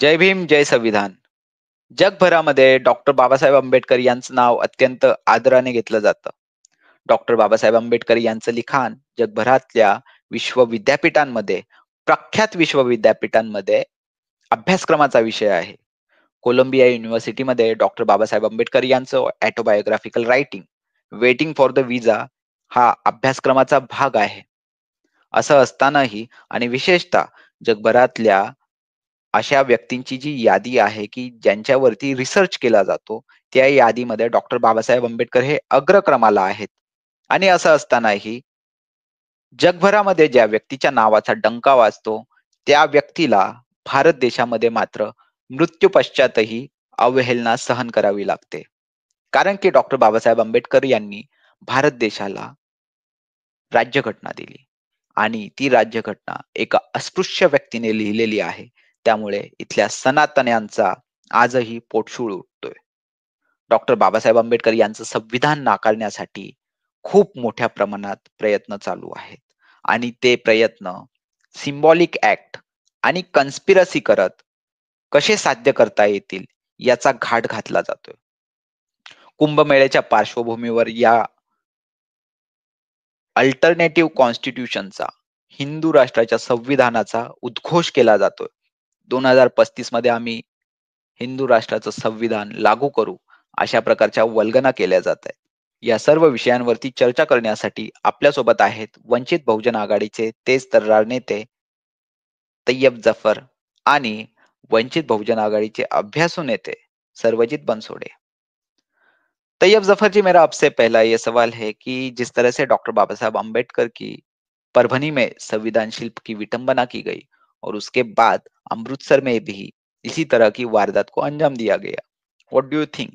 जय भीम, जय संविधान. जगभरामध्ये डॉक्टर बाबासाहेब आंबेडकर यांचं नाव अत्यंत आदराने घेतलं जातं. डॉक्टर बाबासाहेब आंबेडकर यांचं लिखाण जगभरातल्या विश्वविद्यापीठांमध्ये, प्रख्यात विश्वविद्यापीठांमध्ये अभ्यासक्रमाचा विषय आहे. कोलंबिया युनिव्हर्सिटीमध्ये डॉक्टर बाबासाहेब आंबेडकर यांचं autobiographical writing, waiting for the visa हा अभ्यासक्रमाचा भाग आहे. असं असतानाही आणि विशेषतः जगभरातल्या अशा व्यक्तींची जी यादी आहे, की ज्यांच्यावरती रिसर्च केला जातो, त्या यादीमध्ये डॉक्टर बाबासाहेब आंबेडकर हे अग्रक्रमाला आहेत. आणि असं असतानाही जगभरामध्ये ज्या व्यक्तीच्या नावाचा डंका वाजतो, त्या व्यक्तीला भारत देशामध्ये मात्र मृत्यू पश्चातही अवहेलना सहन करावी लागते. कारण की डॉक्टर बाबासाहेब आंबेडकर यांनी भारत देशाला राज्यघटना दिली आणि ती राज्यघटना एका अस्पृश्य व्यक्तीने लिहिलेली आहे. त्यामुळे इथल्या सनातन्यांचा आजही पोटशूळ उठतोय. डॉक्टर बाबासाहेब आंबेडकर यांचं संविधान नाकारण्यासाठी खूप मोठ्या प्रमाणात प्रयत्न चालू आहेत आणि ते प्रयत्न सिम्बॉलिक ऍक्ट आणि कन्स्पिरसी करत कसे साध्य करता येतील याचा घाट घातला जातोय. कुंभमेळ्याच्या पार्श्वभूमीवर या अल्टरनेटिव्ह कॉन्स्टिट्यूशनचा, हिंदू राष्ट्राच्या संविधानाचा उद्घोष केला जातोय. 2035 मध्ये आम्ही हिंदू राष्ट्राचं संविधान लागू करू, अशा प्रकारच्या वल्गना केल्या जात आहेत. या सर्व विषयांवरती चर्चा करण्यासाठी आपल्यासोबत आहेत वंचित बहुजन आघाडीचे तेज तर्रार नेते तय्यब जफर आणि वंचित बहुजन आघाडीचे अभ्यासू नेते सर्वजित बनसोडे. तैयब जफर जी, मेरा आपसे पहला ये सवाल है कि जिस तरह से डॉक्टर बाबा साहब अम्बेडकर की परभनी में संविधान शिल्प की विटंबना की गई और उसके बाद अमृतसर में भी इसी तरह की वारदात को अंजाम दिया गया, what do you think?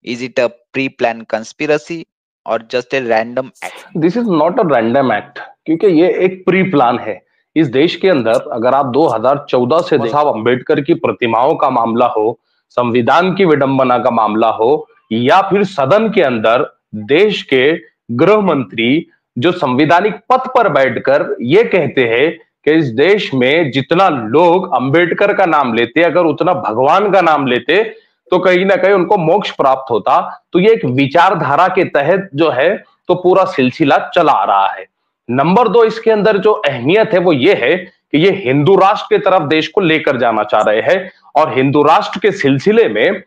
Is it a pre plan conspiracy और just a random act? This is not a random act, क्योंकि ये एक प्री प्लान है. इस देश के अंदर अगर आप 2014 से साहब अम्बेडकर की प्रतिमाओं का मामला हो, संविधान की विडंबना का मामला हो, या फिर सदन के अंदर देश के गृह मंत्री जो संवैधानिक पद पर बैठकर ये कहते हैं कि इस देश में जितना लोग अंबेडकर का नाम लेते, अगर उतना भगवान का नाम लेते तो कहीं ना कहीं उनको मोक्ष प्राप्त होता. तो ये एक विचारधारा के तहत जो है तो पूरा सिलसिला चला आ रहा है. नंबर दो, इसके अंदर जो अहमियत है वो ये है कि ये हिंदू राष्ट्र की तरफ देश को लेकर जाना चाह रहे हैं, और हिंदू राष्ट्र के सिलसिले में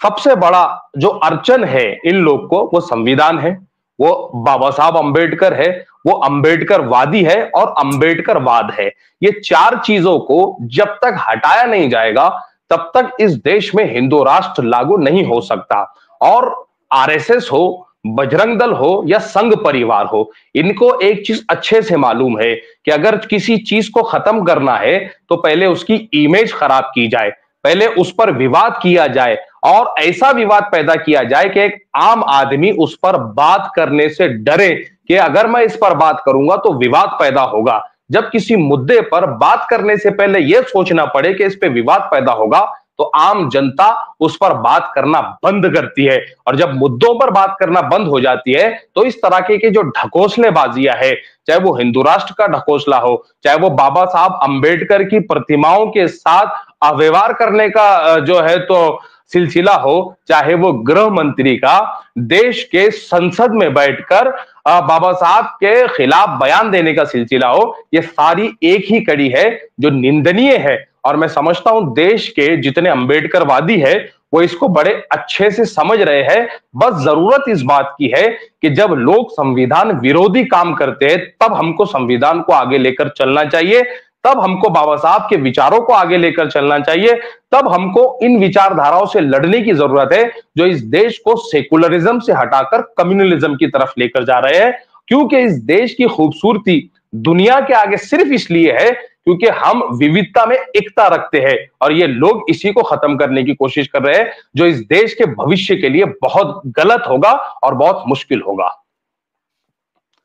सबसे बड़ा जो अड़चन है इन लोग को वो संविधान है, वो बाबा साहब अम्बेडकर है, वो अम्बेडकर वादी है और अम्बेडकर वाद है. ये चार चीजों को जब तक हटाया नहीं जाएगा तब तक इस देश में हिंदू राष्ट्र लागू नहीं हो सकता. और आरएसएस हो, बजरंग दल हो या संघ परिवार हो, इनको एक चीज अच्छे से मालूम है कि अगर किसी चीज को खत्म करना है तो पहले उसकी इमेज खराब की जाए, पहले उस पर विवाद किया जाए, और ऐसा विवाद पैदा किया जाए कि एक आम आदमी उस पर बात करने से डरे कि अगर मैं इस पर बात करूंगा तो विवाद पैदा होगा. जब किसी मुद्दे पर बात करने से पहले यह सोचना पड़े कि इस पे विवाद पैदा होगा, तो आम जनता उस पर बात करना बंद करती है. और जब मुद्दों पर बात करना बंद हो जाती है तो इस तरह के जो ढकोसलेबाजियां है, चाहे वो हिंदू राष्ट्र का ढकोसला हो, चाहे वो बाबा साहब अंबेडकर की प्रतिमाओं के साथ अव्यवहार करने का जो है तो सिलसिला हो, चाहे वो गृह मंत्री का देश के संसद में बैठकर बाबा साहब के खिलाफ बयान देने का सिलसिला हो, ये सारी एक ही कड़ी है जो निंदनीय है. और मैं समझता हूं देश के जितने अंबेडकरवादी है वो इसको बड़े अच्छे से समझ रहे हैं. बस जरूरत इस बात की है कि जब लोग संविधान विरोधी काम करते हैं तब हमको संविधान को आगे लेकर चलना चाहिए, तब हमको बाबा साहब के विचारों को आगे लेकर चलना चाहिए, तब हमको इन विचारधाराओं से लड़ने की जरूरत है जो इस देश को सेकुलरिज्म से हटाकर कम्युनलिज्म की तरफ लेकर जा रहे हैं. क्योंकि इस देश की खूबसूरती दुनिया के आगे सिर्फ इसलिए है क्योंकि हम विविधता में एकता रखते हैं, और ये लोग इसी को खत्म करने की कोशिश कर रहे हैं जो इस देश के भविष्य के लिए बहुत गलत होगा और बहुत मुश्किल होगा.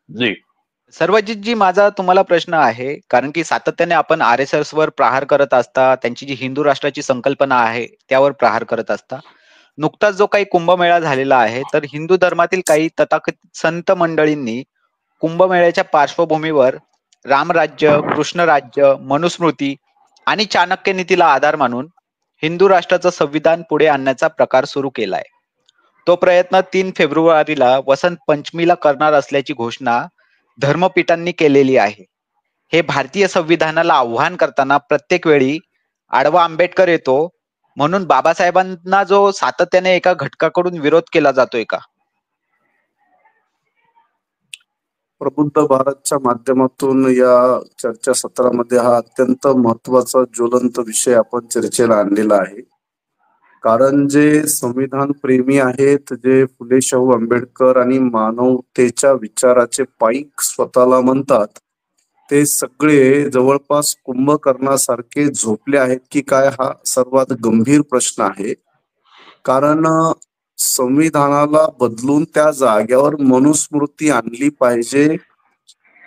जी. सर्वजित जी, माझा तुम्हाला प्रश्न आहे, कारण की सातत्याने आपण आर-एस-एस वर प्रहार करत असता, त्यांची जी हिंदू राष्ट्राची संकल्पना आहे त्यावर प्रहार करत असता. नुकताच जो काही कुंभमेळा झालेला आहे, तर हिंदू धर्मातील काही तथाकथित संत मंडळींनी कुंभमेळ्याच्या पार्श्वभूमीवर रामराज्य, कृष्णराज्य, मनुस्मृती आणि चाणक्य नीतीला आधार मानून हिंदू राष्ट्राचं संविधान पुढे आणण्याचा प्रकार सुरू केलाय. तो प्रयत्न 3 फेब्रुवारीला वसंत पंचमीला करणार असल्याची घोषणा धर्मपीठांनी केलेली आहे. हे भारतीय संविधानाला आव्हान करताना प्रत्येक वेळी आडवा आंबेडकर येतो, म्हणून बाबासाहेबांना जो सातत्याने एका घटकाकडून विरोध केला जातोय का? प्रबुद्ध भारतच्या माध्यमातून या चर्चासत्रामध्ये हा अत्यंत महत्वाचा ज्वलंत विषय आपण चर्चेला आणलेला आहे. कारण जे संविधान प्रेमी आहेत, जे फुले शाहू आंबेडकर आणि मानवतेच्या विचाराचे पाईक स्वतःला म्हणतात, ते सगळे जवळपास कुंभकर्णासारखे झोपले आहेत की काय, हा सर्वात गंभीर प्रश्न आहे. कारण संविधानाला बदलून त्या जाग्यावर मनुस्मृती आणली पाहिजे,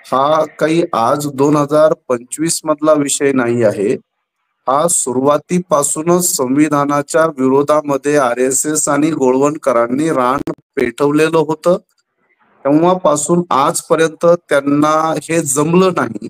हा काही आज 2025 मधला विषय नाही आहे. हा सुरुवातीपासूनच संविधानाच्या विरोधामध्ये RSS आणि गोळवणकरांनी रान पेटवलेलं होतं. तेव्हापासून आजपर्यंत त्यांना हे जमलं नाही.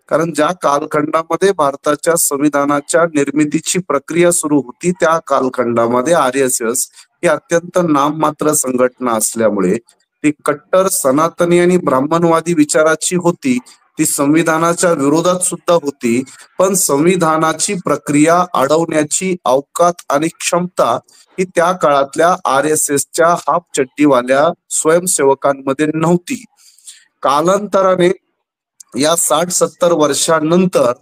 कारण ज्या कालखंडामध्ये भारताच्या संविधानाच्या निर्मितीची प्रक्रिया सुरू होती, त्या कालखंडामध्ये RSS ही अत्यंत नाममात्र संघटना असल्यामुळे ती कट्टर सनातनी आणि ब्राह्मणवादी विचाराची होती. ती संविधानाच्या विरोधात सुद्धा होती, पण संविधानाची प्रक्रिया अडवण्याची अवकात आणि क्षमता ही त्या काळातल्या RSSच्या हाफ चड्डीवाल्या स्वयंसेवकांमध्ये नव्हती. कालांतराने या 60-70 वर्षांनंतर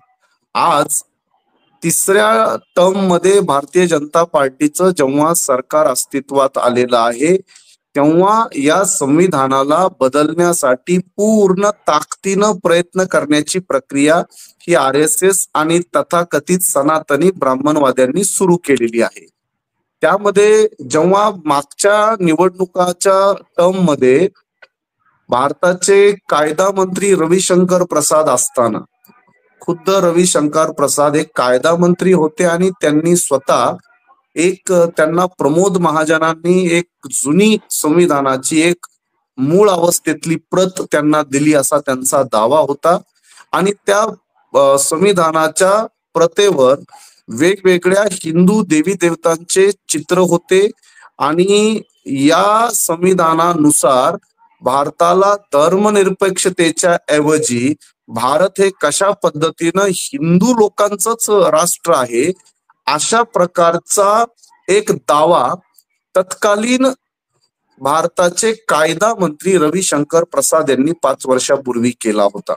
आज तिसऱ्या टर्म मध्ये भारतीय जनता पार्टीचं जेव्हा सरकार अस्तित्वात आलेलं आहे, तेव्हा या संविधानाला बदलण्यासाठी पूर्ण ताकदीनं प्रयत्न करण्याची प्रक्रिया ही RSS आणि तथाकथित सनातनी ब्राह्मणवाद्यांनी सुरू केलेली आहे. त्यामध्ये जेव्हा मागच्या निवडणुकाच्या टर्म मध्ये भारताचे कायदा मंत्री रविशंकर प्रसाद असताना, खुद्द रविशंकर प्रसाद एक कायदा मंत्री होते आणि त्यांनी स्वतः त्यांना प्रमोद महाजनांनी एक जुनी संविधानाची एक मूळ अवस्थेतली प्रत त्यांना दिली असा त्यांचा दावा होता. आणि त्या संविधानाच्या प्रतेवर वेगवेगळ्या हिंदू देवी देवतांचे चित्र होते. आणि या संविधानानुसार भारताला धर्मनिरपेक्षतेच्या ऐवजी भारत हे कशा पद्धतीनं हिंदू लोकांचंच राष्ट्र आहे, अशा प्रकारचा एक दावा तत्कालीन भारताचे कायदा मंत्री रविशंकर प्रसाद यांनी 5 वर्षापूर्वी केला होता.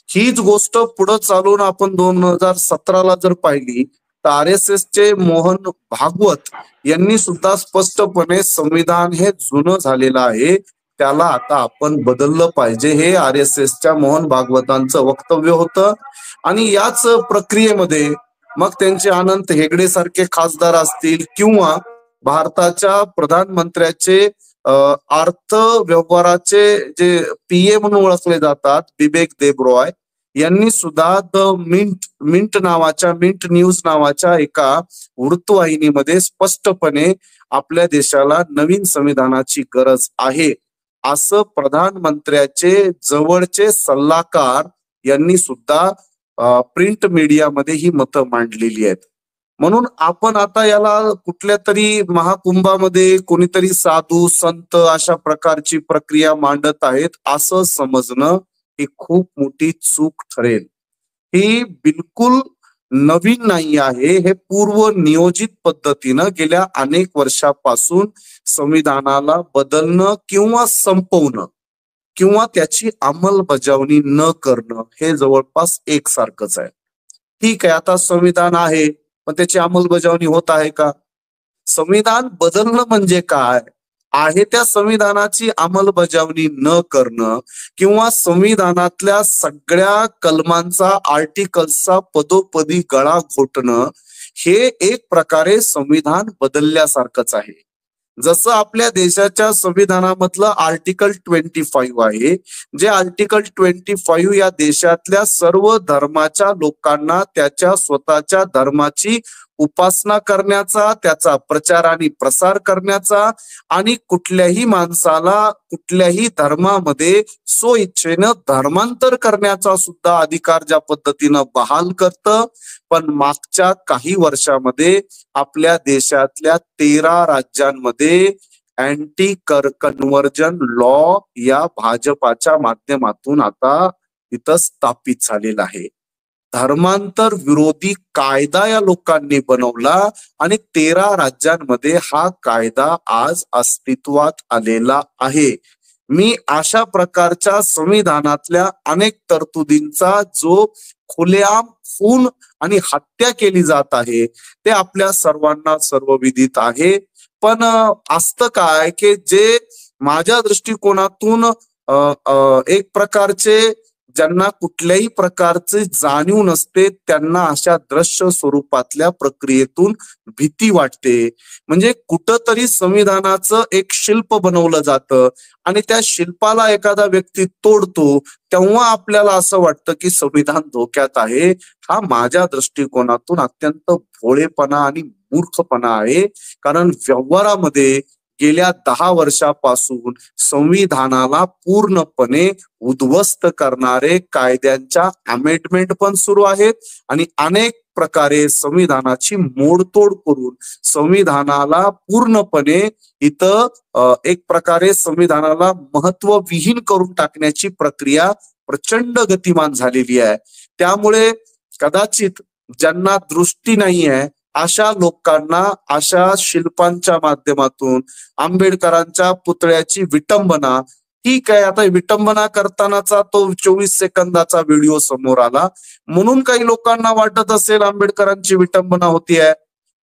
हीच गोष्ट पुढे चालून आपण 2017ला जर पाहिली तर RSSचे मोहन भागवत यांनी सुद्धा स्पष्टपणे संविधान हे जुनं झालेलं आहे, त्याला आता आपण बदललं पाहिजे, हे RSSच्या मोहन भागवतांचं वक्तव्य होतं. आणि याच प्रक्रियेमध्ये मग त्यांचे अनंत हेगडे सारखे खासदार असतील किंवा भारताच्या प्रधानमंत्र्याचे अर्थ व्यवहाराचे जे PA म्हणून ओळखले जातात बिबेक देबरॉय यांनी सुद्धा मिंट न्यूज नावाच्या एका वृत्तवाहिनीमध्ये स्पष्टपणे आपल्या देशाला नवीन संविधानाची गरज आहे असं प्रधानमंत्र्याचे जवळचे सल्लागार यांनी सुद्धा प्रिंट मीडियामध्ये ही मतं मांडलेली आहेत. म्हणून आपण आता याला कुठल्या तरी महाकुंभामध्ये कोणीतरी साधू संत अशा प्रकारची प्रक्रिया मांडत आहेत असं समजणं ही खूप मोठी चूक ठरेल. ही बिलकुल नवीन नाही आहे, हे पूर्व नियोजित पद्धतीनं गेल्या अनेक वर्षापासून संविधानाला बदलणं किंवा संपवणं किंवा त्याची अंमलबजावणी न करणं हे जवळपास एकसारखंच आहे. ठीक आहे, आता संविधान आहे पण त्याची अंमलबजावणी होत आहे का? संविधान बदलणं म्हणजे काय आहे, त्या संविधानाची अंमलबजावणी न करणं किंवा संविधानातल्या सगळ्या कलमांचा आर्टिकल्सचा पदोपदी गळा घोटणं हे एक प्रकारे संविधान बदलल्यासारखंच आहे. जसं आपल्या देशाच्या संविधानामधलं आर्टिकल 25 आहे, जे आर्टिकल 25 या देशातल्या सर्व धर्माच्या लोकांना त्याच्या स्वतःच्या धर्माची उपासना करण्याचा, त्याचा प्रचार आणि प्रसार करण्याचा आणि कुठल्याही माणसाला कुठल्याही धर्मामध्ये स्वइच्छेनं धर्मांतर करण्याचा सुद्धा अधिकार ज्या पद्धतीनं बहाल करतं. पण मागच्या काही वर्षामध्ये आपल्या देशातल्या 13 राज्यांमध्ये अँटी कन्व्हर्जन लॉ या भाजपाच्या माध्यमातून आता इथं स्थापित झालेला आहे. धर्मांतर विरोधी कायदा या लोकांनी बनवला आणि 13 राज्यांमध्ये हा कायदा आज अस्तित्वात आलेला आहे. मी अशा प्रकारच्या संविधानातल्या अनेक तरतुदींचा जो खुलेआम खून आणि हत्या केली जात आहे ते आपल्या सर्वांना सर्वविदित आहे. पण असतं काय की जे माझ्या दृष्टिकोनातून एक प्रकारचे ज्यांना कुठल्याही प्रकारचे जाणीव नसते त्यांना अशा दृश्य स्वरूपातल्या प्रक्रियेतून भीती वाटते. म्हणजे कुठंतरी संविधानाचं एक शिल्प बनवलं जातं आणि त्या शिल्पाला एखादा व्यक्ती तोडतो तेव्हा आपल्याला असं वाटतं की संविधान धोक्यात आहे. हा माझ्या दृष्टिकोनातून अत्यंत भोळेपणा आणि मूर्खपणा आहे. कारण व्यवहारामध्ये गेल्या 10 वर्षापासून संविधानाला पूर्णपणे उद्ध्वस्त करणारे कायद्यांच्या अमेंडमेंट पण सुरू आहेत आणि अनेक प्रकारे संविधानाची मोडतोड करून संविधानाला पूर्णपणे इथं एक प्रकारे संविधानाला महत्वविहीन करून टाकण्याची प्रक्रिया प्रचंड गतिमान झालेली आहे. त्यामुळे कदाचित ज्यांना दृष्टी नाही आहे अशा लोकांना अशा शिल्पांच्या माध्यमातून आंबेडकरांच्या पुतळ्याची विटंबना, ठीक आहे आता विटंबना करतानाचा तो 24 सेकंदाचा व्हिडिओ समोर आला म्हणून काही लोकांना वाटत असेल आंबेडकरांची विटंबना होतीये.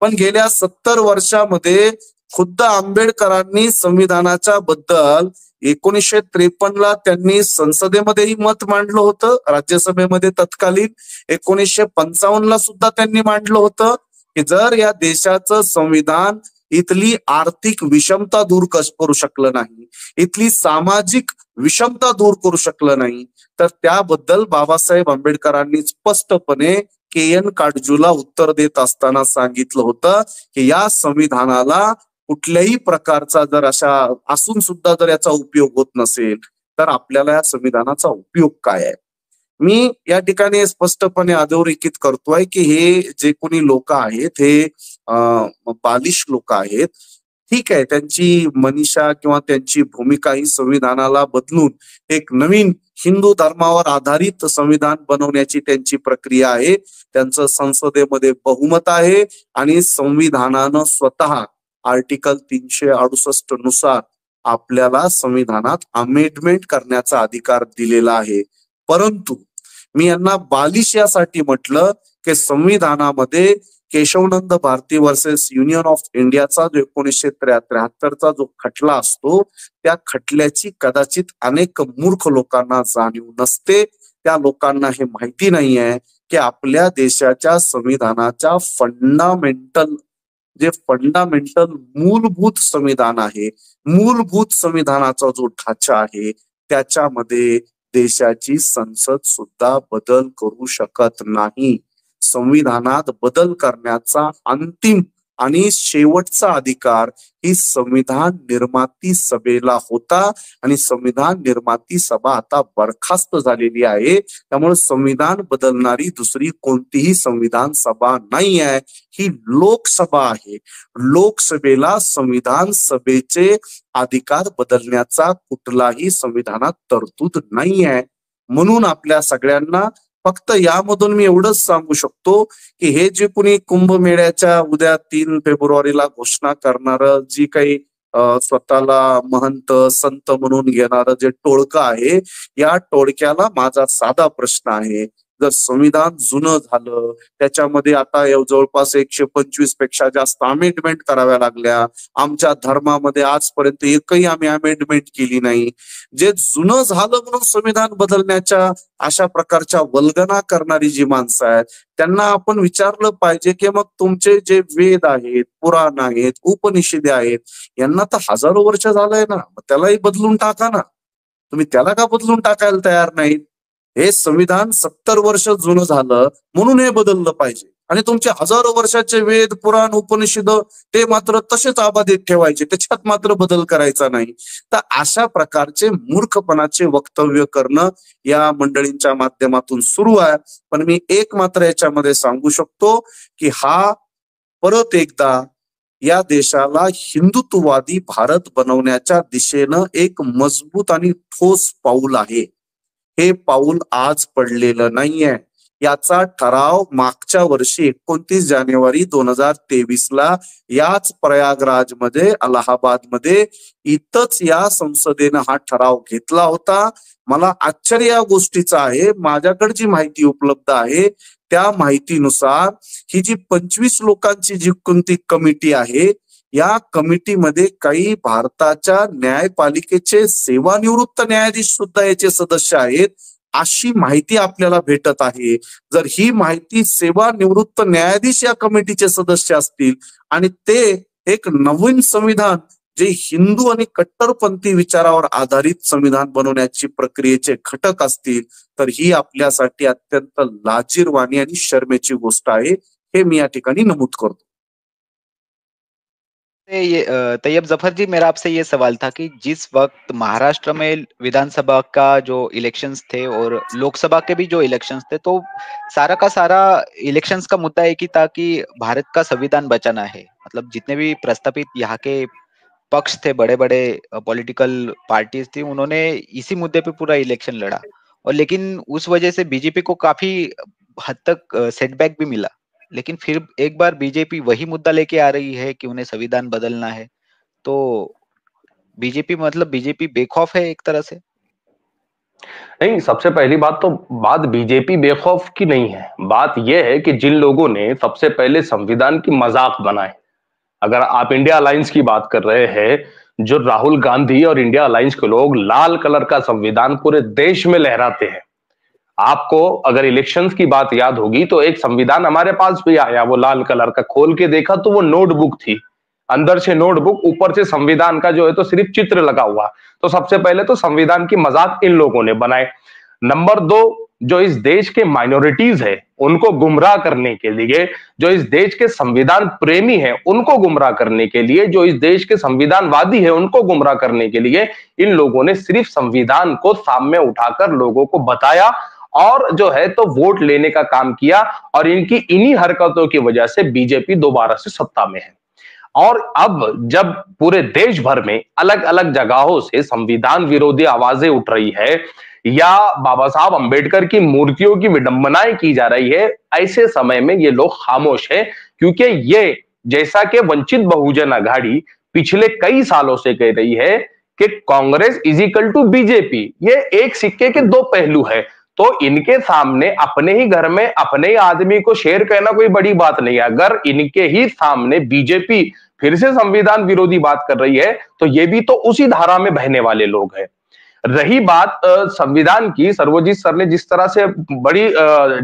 पण गेल्या 70 वर्षामध्ये खुद्द आंबेडकरांनी संविधानाच्या बद्दल 1953 त्यांनी संसदेमध्येही मत मांडलं होतं, राज्यसभेमध्ये तत्कालीन 1955 सुद्धा त्यांनी मांडलं होतं की जर या देशाचं संविधान इथली आर्थिक विषमता दूर करू शकलं नाही, इथली सामाजिक विषमता दूर करू शकलं नाही तर त्याबद्दल बाबासाहेब आंबेडकरांनी स्पष्टपणे KN काटजूला उत्तर देत असताना सांगितलं होतं की या संविधानाला कुठल्याही प्रकारचा जर अशा असून सुद्धा जर याचा उपयोग होत नसेल तर आपल्याला या संविधानाचा उपयोग काय आहे. मी या ठिकाणी स्पष्टपणे अधोरेखित करतोय की हे जे कोणी लोक आहेत हे बालिश लोक आहेत. ठीक आहे, त्यांची मनीषा किंवा त्यांची भूमिका ही संविधानाला बदलून एक नवीन हिंदू धर्मावर आधारित संविधान बनवण्याची त्यांची प्रक्रिया आहे. त्यांचं संसदेमध्ये बहुमत आहे आणि संविधानानं स्वतः आर्टिकल 368 नुसार आपल्याला संविधानात अमेंडमेंट करण्याचा अधिकार दिलेला आहे. परंतु मी यांना बालिश यासाठी म्हटलं की संविधानामध्ये केशवनंद भारती वर्सेस युनियन ऑफ इंडियाचा जो 1973चा जो खटला असतो त्या खटल्याची कदाचित अनेक मूर्ख लोकांना जाणीव नसते. त्या लोकांना हे माहिती नाहीये की आपल्या देशाच्या संविधानाच्या फंडामेंटल मूलभूत संविधान आहे, मूलभूत संविधानाचा जो ढाचा आहे त्याच्यामध्ये देशाची संसद सुद्धा बदल करू शकत नाही. संविधानात बदल करण्याचा अंतिम आणि शेवटचा अधिकार ही संविधान निर्माती सभेला होता आणि संविधान निर्माती सभा आता बरखास्त झालेली आहे. त्यामुळे संविधान बदलणारी दुसरी कोणतीही संविधान सभा नाही आहे, ही लोकसभा आहे. लोकसभेला संविधान सभेचे अधिकार बदलण्याचा कुठलाही संविधानात तरतूद नाही आहे. म्हणून आपल्या सगळ्यांना फक्त यामधून मी एवढंच सांगू शकतो की हे जे कोणी कुंभमेळ्याच्या उद्या 3 फेब्रुवारीला घोषणा करणार जी काही स्वतःला महंत संत म्हणून घेणारं जे टोळकं आहे या टोळक्याला माझा साधा प्रश्न आहे. जर संविधान जुनं झालं त्याच्यामध्ये आता जवळपास 125 पेक्षा जास्त अमेंडमेंट कराव्या लागल्या. आमच्या धर्मामध्ये आजपर्यंत एकही आम्ही अमेंडमेंट केली नाही. जे जुनं झालं म्हणून संविधान बदलण्याच्या अशा प्रकारच्या वल्गना करणारी जी माणसं आहेत त्यांना आपण विचारलं पाहिजे की मग तुमचे जे वेद आहेत, पुराण आहेत, उपनिषदे आहेत यांना तर हजारो वर्ष झालंय ना, मग त्यालाही बदलून टाका ना. तुम्ही त्याला का बदलून टाकायला तयार नाहीत? हे संविधान 70 वर्ष जुनं झालं म्हणून हे बदललं पाहिजे आणि तुमचे हजारो वर्षाचे वेद, पुराण, उपनिषद ते मात्र तसेच अबाधित ठेवायचे, त्याच्यात मात्र बदल करायचा नाही. तर अशा प्रकारचे मूर्खपणाचे वक्तव्य करणं या मंडळींच्या माध्यमातून सुरू आहे. पण मी एक मात्र याच्यामध्ये सांगू शकतो की हा परत एकदा या देशाला हिंदुत्ववादी भारत बनवण्याच्या दिशेनं एक मजबूत आणि ठोस पाऊल आहे. हे पाऊल आज पडलेलं नाहीये. याचा ठराव मागच्या वर्षी 29 जानेवारी 2023ला याच प्रयागराजमध्ये, अलाहाबादमध्ये इथंच या संसदेनं हा ठराव घेतला होता. मला आश्चर्य या गोष्टीचं आहे, माझ्याकडे जी माहिती उपलब्ध आहे त्या माहितीनुसार ही जी 25 लोकांची जी कोणती कमिटी आहे, या कमिटीमध्ये काही भारताच्या न्यायपालिकेचे सेवानिवृत्त न्यायाधीश सुद्धा याचे सदस्य आहेत, अशी माहिती आपल्याला भेटत आहे. जर ही माहिती सेवानिवृत्त न्यायाधीश या कमिटीचे सदस्य असतील आणि ते एक नवीन संविधान जे हिंदू आणि कट्टरपंथी विचारावर आधारित संविधान बनवण्याची प्रक्रियेचे घटक असतील, तर ही आपल्यासाठी अत्यंत लाजिरवाणी आणि शर्मेची गोष्ट आहे, हे मी या ठिकाणी नमूद करतो. तैयब जफर जी, मेरा आपसे ये सवाल था कि जिस वक्त महाराष्ट्र में विधानसभा का जो इलेक्शंस थे और लोकसभा के भी जो इलेक्शंस थे, तो सारा का सारा इलेक्शंस का मुद्दा एक ही था कि भारत का संविधान बचाना है. मतलब जितने भी प्रस्तावित यहाँ के पक्ष थे, बड़े बड़े पॉलिटिकल पार्टीज थी, उन्होंने इसी मुद्दे पे पूरा इलेक्शन लड़ा. और लेकिन उस वजह से बीजेपी को काफी हद तक सेटबैक भी मिला. लेकिन फिर एक बार बीजेपी वही मुद्दा लेके आ रही है कि उन्हें संविधान बदलना है. तो बीजेपी मतलब बीजेपी बेखौफ है एक तरह से. नहीं, सबसे पहली बात बीजेपी बेखौफ की नहीं है. बात यह है कि जिन लोगों ने सबसे पहले संविधान की मजाक बनाए, अगर आप इंडिया अलायंस की बात कर रहे हैं, जो राहुल गांधी और इंडिया अलायंस के लोग लाल कलर का संविधान पूरे देश में लहराते हैं. आपको अगर इलेक्शंस की बात याद होगी तो एक संविधान हमारे पास भी आया, वो लाल कलर का, खोल के देखा तो वो नोटबुक थी, अंदर से नोटबुक, ऊपर से संविधान का जो है तो सिर्फ चित्र लगा हुआ. तो सबसे पहले तो संविधान की मजाक इन लोगों ने बनाए. नंबर 2, जो इस देश के माइनॉरिटीज है उनको गुमराह करने के लिए, जो इस देश के संविधान प्रेमी है उनको गुमराह करने के लिए, जो इस देश के संविधानवादी है उनको गुमराह करने के लिए इन लोगों ने सिर्फ संविधान को सामने उठाकर लोगों को बताया और जो है तो वोट लेने का काम किया. और इनकी इन्हीं हरकतों की वजह से बीजेपी दोबारा से सत्ता में है. और अब जब पूरे देश भर में अलग अलग जगहों से संविधान विरोधी आवाजें उठ रही है या बाबा साहब अंबेडकर की मूर्तियों की विडंबनाएं की जा रही है, ऐसे समय में ये लोग खामोश है, क्योंकि ये, जैसा कि वंचित बहुजन आघाड़ी पिछले कई सालों से कह रही है कि Congress is equal to BJP, ये एक सिक्के के दो पहलू है. तो इनके सामने अपने ही घर में अपने ही आदमी को शेर कहना कोई बड़ी बात नहीं है. अगर इनके ही सामने बीजेपी फिर से संविधान विरोधी बात कर रही है तो ये भी तो उसी धारा में बहने वाले लोग हैं. रही बात संविधान की, सर्वजीत सर ने जिस तरह से बड़ी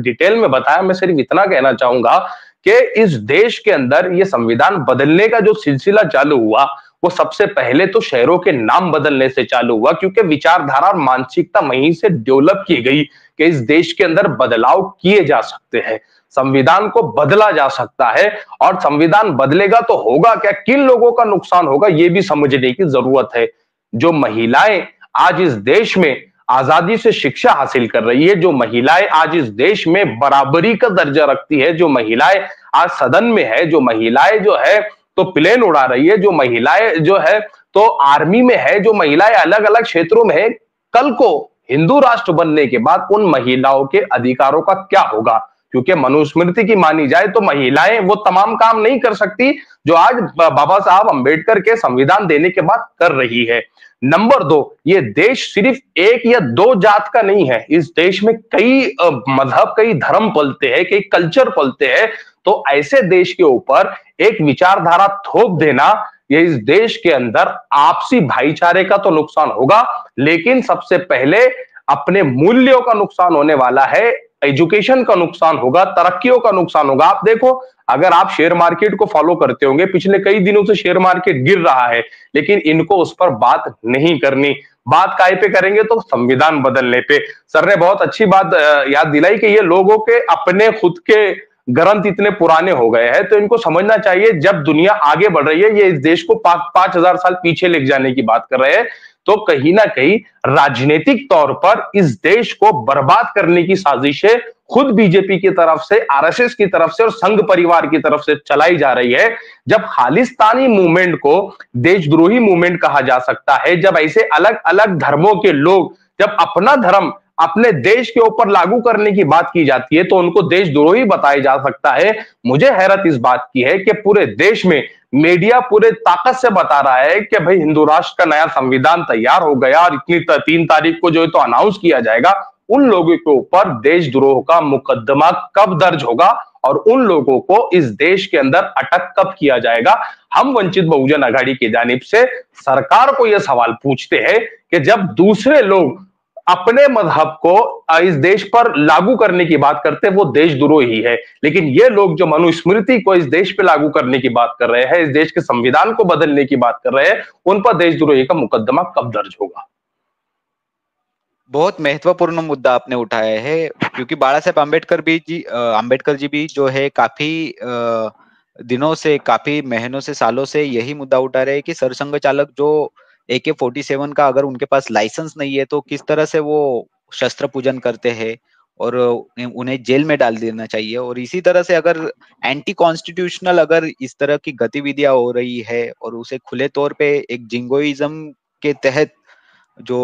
डिटेल में बताया, मैं सिर्फ इतना कहना चाहूंगा कि इस देश के अंदर ये संविधान बदलने का जो सिलसिला चालू हुआ वो सबसे पहले तो शहरों के नाम बदलने से चालू हुआ, क्योंकि विचारधारा और मानसिकता वहीं से डेवलप की गई कि इस देश के अंदर बदलाव किए जा सकते हैं, संविधान को बदला जा सकता है. और संविधान बदलेगा तो होगा क्या, किन लोगों का नुकसान होगा, ये भी समझने की जरूरत है. जो महिलाएं आज इस देश में आजादी से शिक्षा हासिल कर रही है, जो महिलाएं आज इस देश में बराबरी का दर्जा रखती है, जो महिलाएं आज सदन में है, जो महिलाएं जो है तो प्लेन उड़ा रही है, जो महिलाएं जो है तो आर्मी में है, जो महिलाएं अलग अलग क्षेत्रों में है, कल को हिंदू राष्ट्र बनने के बाद उन महिलाओं के अधिकारों का क्या होगा. क्योंकि मनुस्मृति की मानी जाए तो महिलाएं वो तमाम काम नहीं कर सकती जो आज बाबा साहब अंबेडकर के संविधान देने के बाद कर रही है. नंबर 2, ये देश सिर्फ एक या दो जात का नहीं है. इस देश में कई मजहब, कई धर्म पलते हैं, कई कल्चर पलते हैं. तो ऐसे देश के ऊपर एक विचारधारा थोप देना, ये इस देश के अंदर आपसी भाईचारे का तो नुकसान होगा, लेकिन सबसे पहले अपने मूल्यों का नुकसान होने वाला है, एजुकेशन का नुकसान होगा, तरक्कियों का नुकसान होगा. आप देखो, अगर आप शेयर मार्केट को फॉलो करते होंगे, पिछले कई दिनों से शेयर मार्केट गिर रहा है, लेकिन इनको उस पर बात नहीं करनी. बात काय पे करेंगे तो संविधान बदलने पे. सर ने बहुत अच्छी बात याद दिलाई कि ये लोगों के अपने खुद के ग्रंथ इतने पुराने हो गए हैं, तो इनको समझना चाहिए जब दुनिया आगे बढ़ रही है, ये इस देश को 5,000 साल पीछे ले जाने की बात कर रहे हैं, तो कहीं ना कहीं राजनीतिक तौर पर इस देश को बर्बाद करने की साजिशें खुद बीजेपी की तरफ से, आरएसएस की तरफ से और संघ परिवार की तरफ से चलाई जा रही है। जब खालिस्तानी मूवमेंट को देशद्रोही मूवमेंट कहा जा सकता है, जब ऐसे अलग अलग धर्मों के लोग जब अपना धर्म अपने देश के ऊपर लागू करने की बात की जाती है, तो उनको देशद्रोही बताया जा सकता है। मुझे हैरत इस बात की है कि पूरे देश में मीडिया पूरे ताकत से बता रहा है कि भाई हिंदू राष्ट्र का नया संविधान तैयार हो गया और इतनी 3 तारीख को जो है तो अनाउंस किया जाएगा। उन लोगों के ऊपर देशद्रोह का मुकदमा कब दर्ज होगा और उन लोगों को इस देश के अंदर अटक कब किया जाएगा? हम वंचित बहुजन आघाड़ी की जानिब से सरकार को यह सवाल पूछते हैं कि जब दूसरे लोग अपने मजहब को इस देश पर लागू करने की बात करते हैं, वो देशद्रोही है, लेकिन ये लोग जो मनुस्मृति को इस देश पे लागू करने की बात कर रहे हैं, इस देश के संविधान को बदलने की बात कर रहे हैं, उन पर देशद्रोही का मुकदमा कब दर्ज होगा? बहुत महत्वपूर्ण मुद्दा आपने उठाया है, क्योंकि बाला साहेब आम्बेडकर जी भी जो है काफी दिनों से, काफी महीनों से, सालों से यही मुद्दा उठा रहे हैं कि सरसंघ चालक जो AK-47 का अगर उनके पास लाइसेंस नहीं है तो किस तरह से वो शस्त्र पूजन करते हैं और उन्हें जेल में डाल देना चाहिए। और इसी तरह से अगर एंटी कॉन्स्टिट्यूशनल अगर इस तरह की गतिविधियां हो रही है और उसे खुले तौर पे एक जिंगोइज्म के तहत जो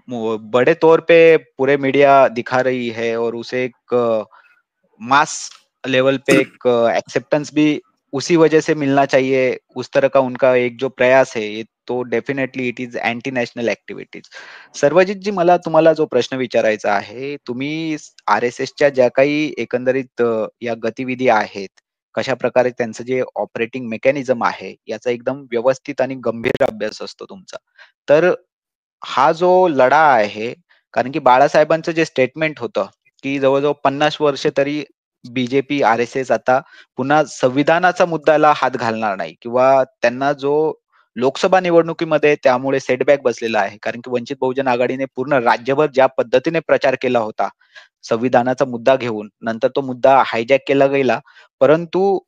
बड़े तौर पे पूरे मीडिया दिखा रही है और उसे एक मास लेवल पे एक एक्सेप्टेंस भी उसी वजह से मिलना चाहिए, उस तरह का उनका एक जो प्रयास है, ये तो definitely it is anti national activities. सर्वजितजी, मला तुम्हाला जो प्रश्न विचारायचा आहे, तुम्ही RSSच्या ज्या काही एकंदरीत या गतिविधी आहेत, कशा प्रकारे त्यांचं जे ऑपरेटिंग मेकॅनिझम आहे, याचा एकदम व्यवस्थित आणि गंभीर अभ्यास असतो तुमचा. तर हा जो लढा आहे, कारण की बाळासाहेबांचं जे स्टेटमेंट होतं, की जवळ-जवळ 50 वर्ष तरी बीजेपी, RSS आता पुन्हा संविधानाचा मुद्द्याला हात घालणार नाही किंवा त्यांना जो लोकसभा निवडणुकीमध्ये त्यामुळे सेटबॅक बसलेला आहे. कारण की वंचित बहुजन आघाडीने पूर्ण राज्यभर ज्या पद्धतीने प्रचार केला होता, संविधानाचा मुद्दा घेऊन, नंतर तो मुद्दा हायजॅक केला गेला. परंतु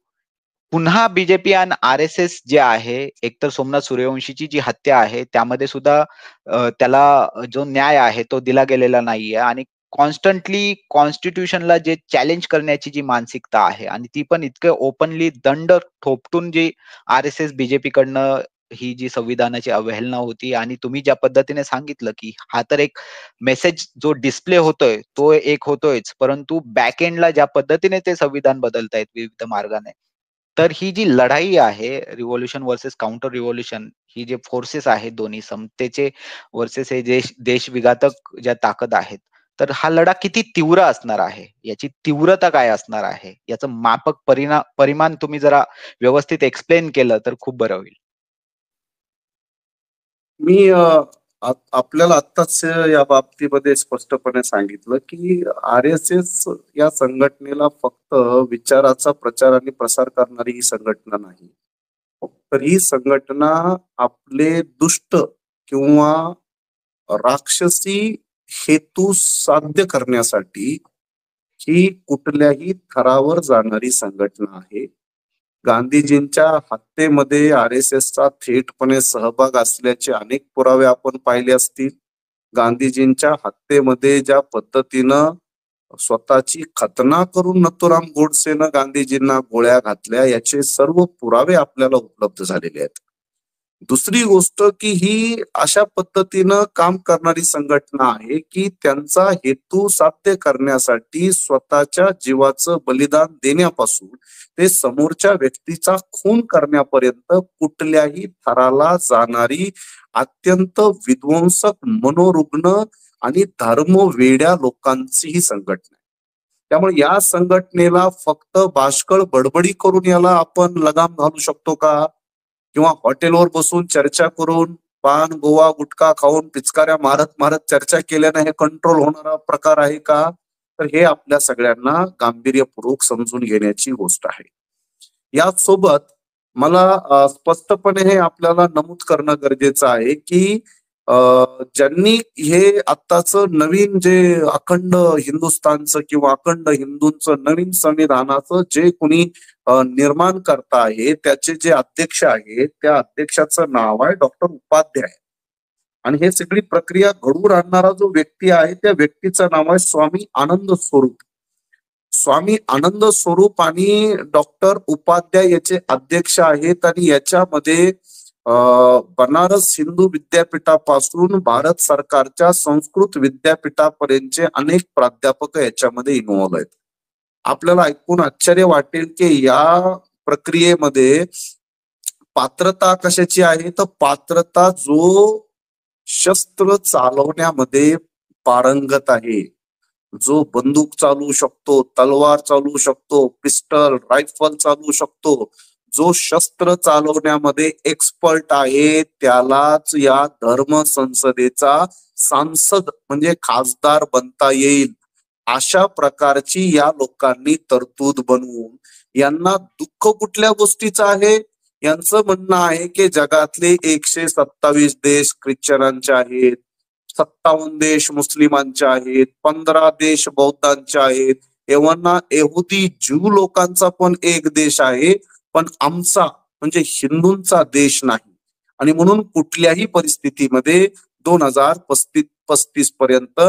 पुन्हा बीजेपी आणि RSS जे आहे, एकतर सोमनाथ सूर्यवंशीची जी हत्या आहे, त्यामध्ये सुद्धा त्याला जो न्याय आहे तो दिला गेलेला नाहीये आणि कॉन्स्टंटली कॉन्स्टिट्यूशनला जे चॅलेंज करण्याची जी मानसिकता आहे आणि ती पण इतकं ओपनली दंड थोपटून जी RSS बीजेपीकडनं ही जी संविधानाची अवहेलना होती आणि तुम्ही ज्या पद्धतीने सांगितलं, की हा तर एक मेसेज जो डिस्प्ले होतोय, तो एक होतोयच, परंतु बॅक एंडला ज्या पद्धतीने ते संविधान बदलतायत विविध मार्गाने, तर ही जी लढाई आहे, रिव्होल्यूशन वर्सेस काउंटर रिव्होल्यूशन, ही जे फोर्सेस आहेत दोन्ही समतेचे वर्सेस हे देश विघातक ज्या ताकद आहेत, तर हा लढा किती तीव्र असणार आहे, याची तीव्रता काय असणार आहे, याचं मापक परिमाण तुम्ही जरा व्यवस्थित एक्सप्लेन केलं तर खूप बरं होईल. मी आपल्याला आत्ताच या बाबतीमध्ये स्पष्टपणे सांगितलं की RSS या संघटनेला फक्त विचाराचा प्रचार आणि प्रसार करणारी ही संघटना नाही, तर ही संघटना आपले दुष्ट किंवा राक्षसी हेतू साध्य करण्यासाठी ही कुठल्याही थरावर जाणारी संघटना आहे. गांधीजींच्या हत्येमध्ये RSSचा थेटपणे सहभाग असल्याचे अनेक पुरावे आपण पाहिले असतील. गांधीजींच्या हत्येमध्ये ज्या पद्धतीनं स्वतःची खतना करून नथुराम गोडसेनं गांधीजींना गोळ्या घातल्या, याचे सर्व पुरावे आपल्याला उपलब्ध झालेले आहेत. दुसरी गोष्ट की ही अशा पद्धतीनं काम करणारी संघटना आहे की त्यांचा हेतू साध्य करण्यासाठी स्वतःच्या जीवाचं बलिदान देण्यापासून ते समोरच्या व्यक्तीचा खून करण्यापर्यंत कुठल्याही थराला जाणारी अत्यंत विध्वंसक, मनोरुग्ण आणि धर्मवेड्या लोकांची ही संघटना आहे. त्यामुळे या संघटनेला फक्त बाष्कळ बडबडी करून याला आपण लगाम घालू शकतो का, किंवा हॉटेलवर बसून चर्चा करून पान, गोवा, गुटखा खाऊन पिचकाऱ्या मारत मारत चर्चा केल्याने हे कंट्रोल होणारा प्रकार आहे का? तर हे आपल्या सगळ्यांना गांभीर्यपूर्वक समजून घेण्याची गोष्ट आहे. यासोबत मला स्पष्टपणे हे आपल्याला नमूद करणं गरजेचं आहे की ज्यांनी हे आत्ताच नवीन जे अखंड हिंदुस्थानचं किंवा अखंड हिंदूंचं नवीन संविधानाचं जे कोणी निर्माण करता आहे, त्याचे जे अध्यक्ष आहेत, त्या अध्यक्षाचं नाव आहे डॉक्टर उपाध्याय. आणि हे सगळी प्रक्रिया घडवून आणणारा जो व्यक्ती आहे, त्या व्यक्तीचं नाव आहे स्वामी आनंद स्वरूप. स्वामी आनंद स्वरूप आणि डॉक्टर उपाध्याय याचे अध्यक्ष आहेत. आणि याच्यामध्ये बनारस हिंदू विद्यापीठापासून भारत सरकारच्या संस्कृत विद्यापीठापर्यंतचे अनेक प्राध्यापक याच्यामध्ये इन्व्हॉल्व आहेत. आपल्याला ऐकून आश्चर्य वाटेल की या प्रक्रियेमध्ये पात्रता कशाची आहे, तर पात्रता जो शस्त्र चालवण्यामध्ये पारंगत आहे, जो बंदूक चालवू शकतो, तलवार चालवू शकतो, पिस्टल रायफल चालवू शकतो, जो शस्त्र चालवण्यामध्ये एक्सपर्ट आहे, त्यालाच या धर्म संसदेचा सांसद म्हणजे खासदार बनता येईल. अशा प्रकारची या लोकांनी तरतूद बनवून यांना दुःख कुठल्या गोष्टीचं आहे, यांचं म्हणणं आहे की जगातले 127 देश ख्रिश्चनांचे आहेत, 57 देश मुस्लिमांचे आहेत, 15 देश बौद्धांचे आहेत, एव्हाना यहुदी ज्यू लोकांचा पण एक देश आहे, पण आमचा म्हणजे हिंदूंचा देश नाही. आणि म्हणून कुठल्याही परिस्थितीमध्ये 2035 पर्यंत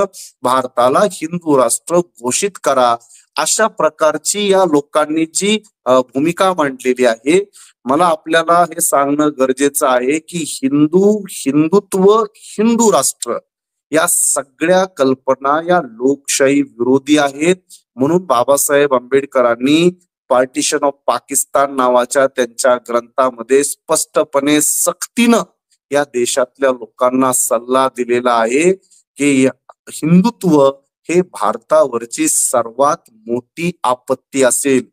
भारताला हिंदू राष्ट्र घोषित करा, अशा प्रकारची या लोकांनी जी भूमिका मांडलेली आहे. मला आपल्याला हे सांगणं गरजेचं आहे की हिंदुत्व, हिंदू राष्ट्र या सगळ्या कल्पना या लोकशाही विरोधी आहेत. म्हणून बाबासाहेब आंबेडकरांनी पार्टिशन ऑफ पाकिस्तान नावाच्या त्यांच्या ग्रंथामध्ये स्पष्टपणे सक्तीनं या देशातल्या लोकांना सल्ला दिलेला आहे की हिंदुत्व हे भारतावरची सर्वात मोठी आपत्ती असेल.